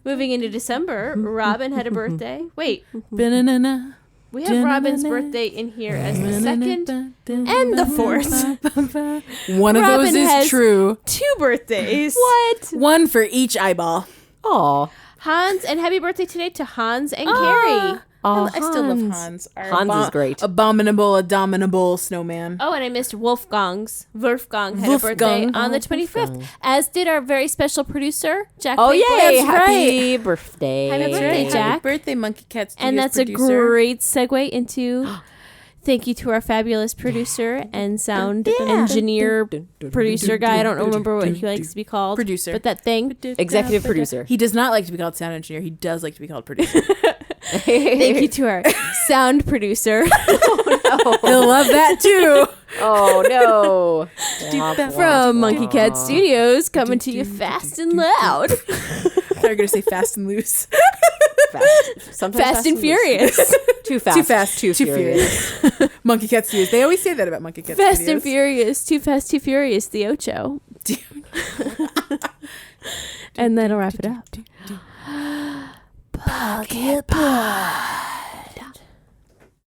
Moving into December, Robin had a birthday. Wait, Banana. we have Robin's birthday in here as the 2nd and the 4th. One of Robin those has is true. 2 birthdays. What? One for each eyeball. Oh. Hans, and happy birthday today to Hans and Carrie. I still love Hans. Our Hans is great. Abominable snowman. Oh, and I missed Wolfgang had a birthday Wolfgang. on the 25th, as did our very special producer, Jack. Oh, Baker. yay. That's Happy birthday. Happy birthday, Happy Jack. birthday, Monkey Cat Studios And that's producer. a great segue into thank you to our fabulous producer and sound engineer, producer guy. I don't remember what he likes to be called. Producer. But that thing. Executive producer. He does not like to be called sound engineer. He does like to be called producer. Thank you to our sound producer He'll love that too. Oh, no. from Monkey Cat Studios, coming to you fast and loud. They're going to say fast and loose. Sometimes Fast and loose. furious. Too fast. Too fast. Too furious. Monkey Cat Studios. They always say that about Monkey Cat Fast Studios. and Furious. Too Fast, Too Furious, the Ocho. And that'll wrap it up. Pocket Pod.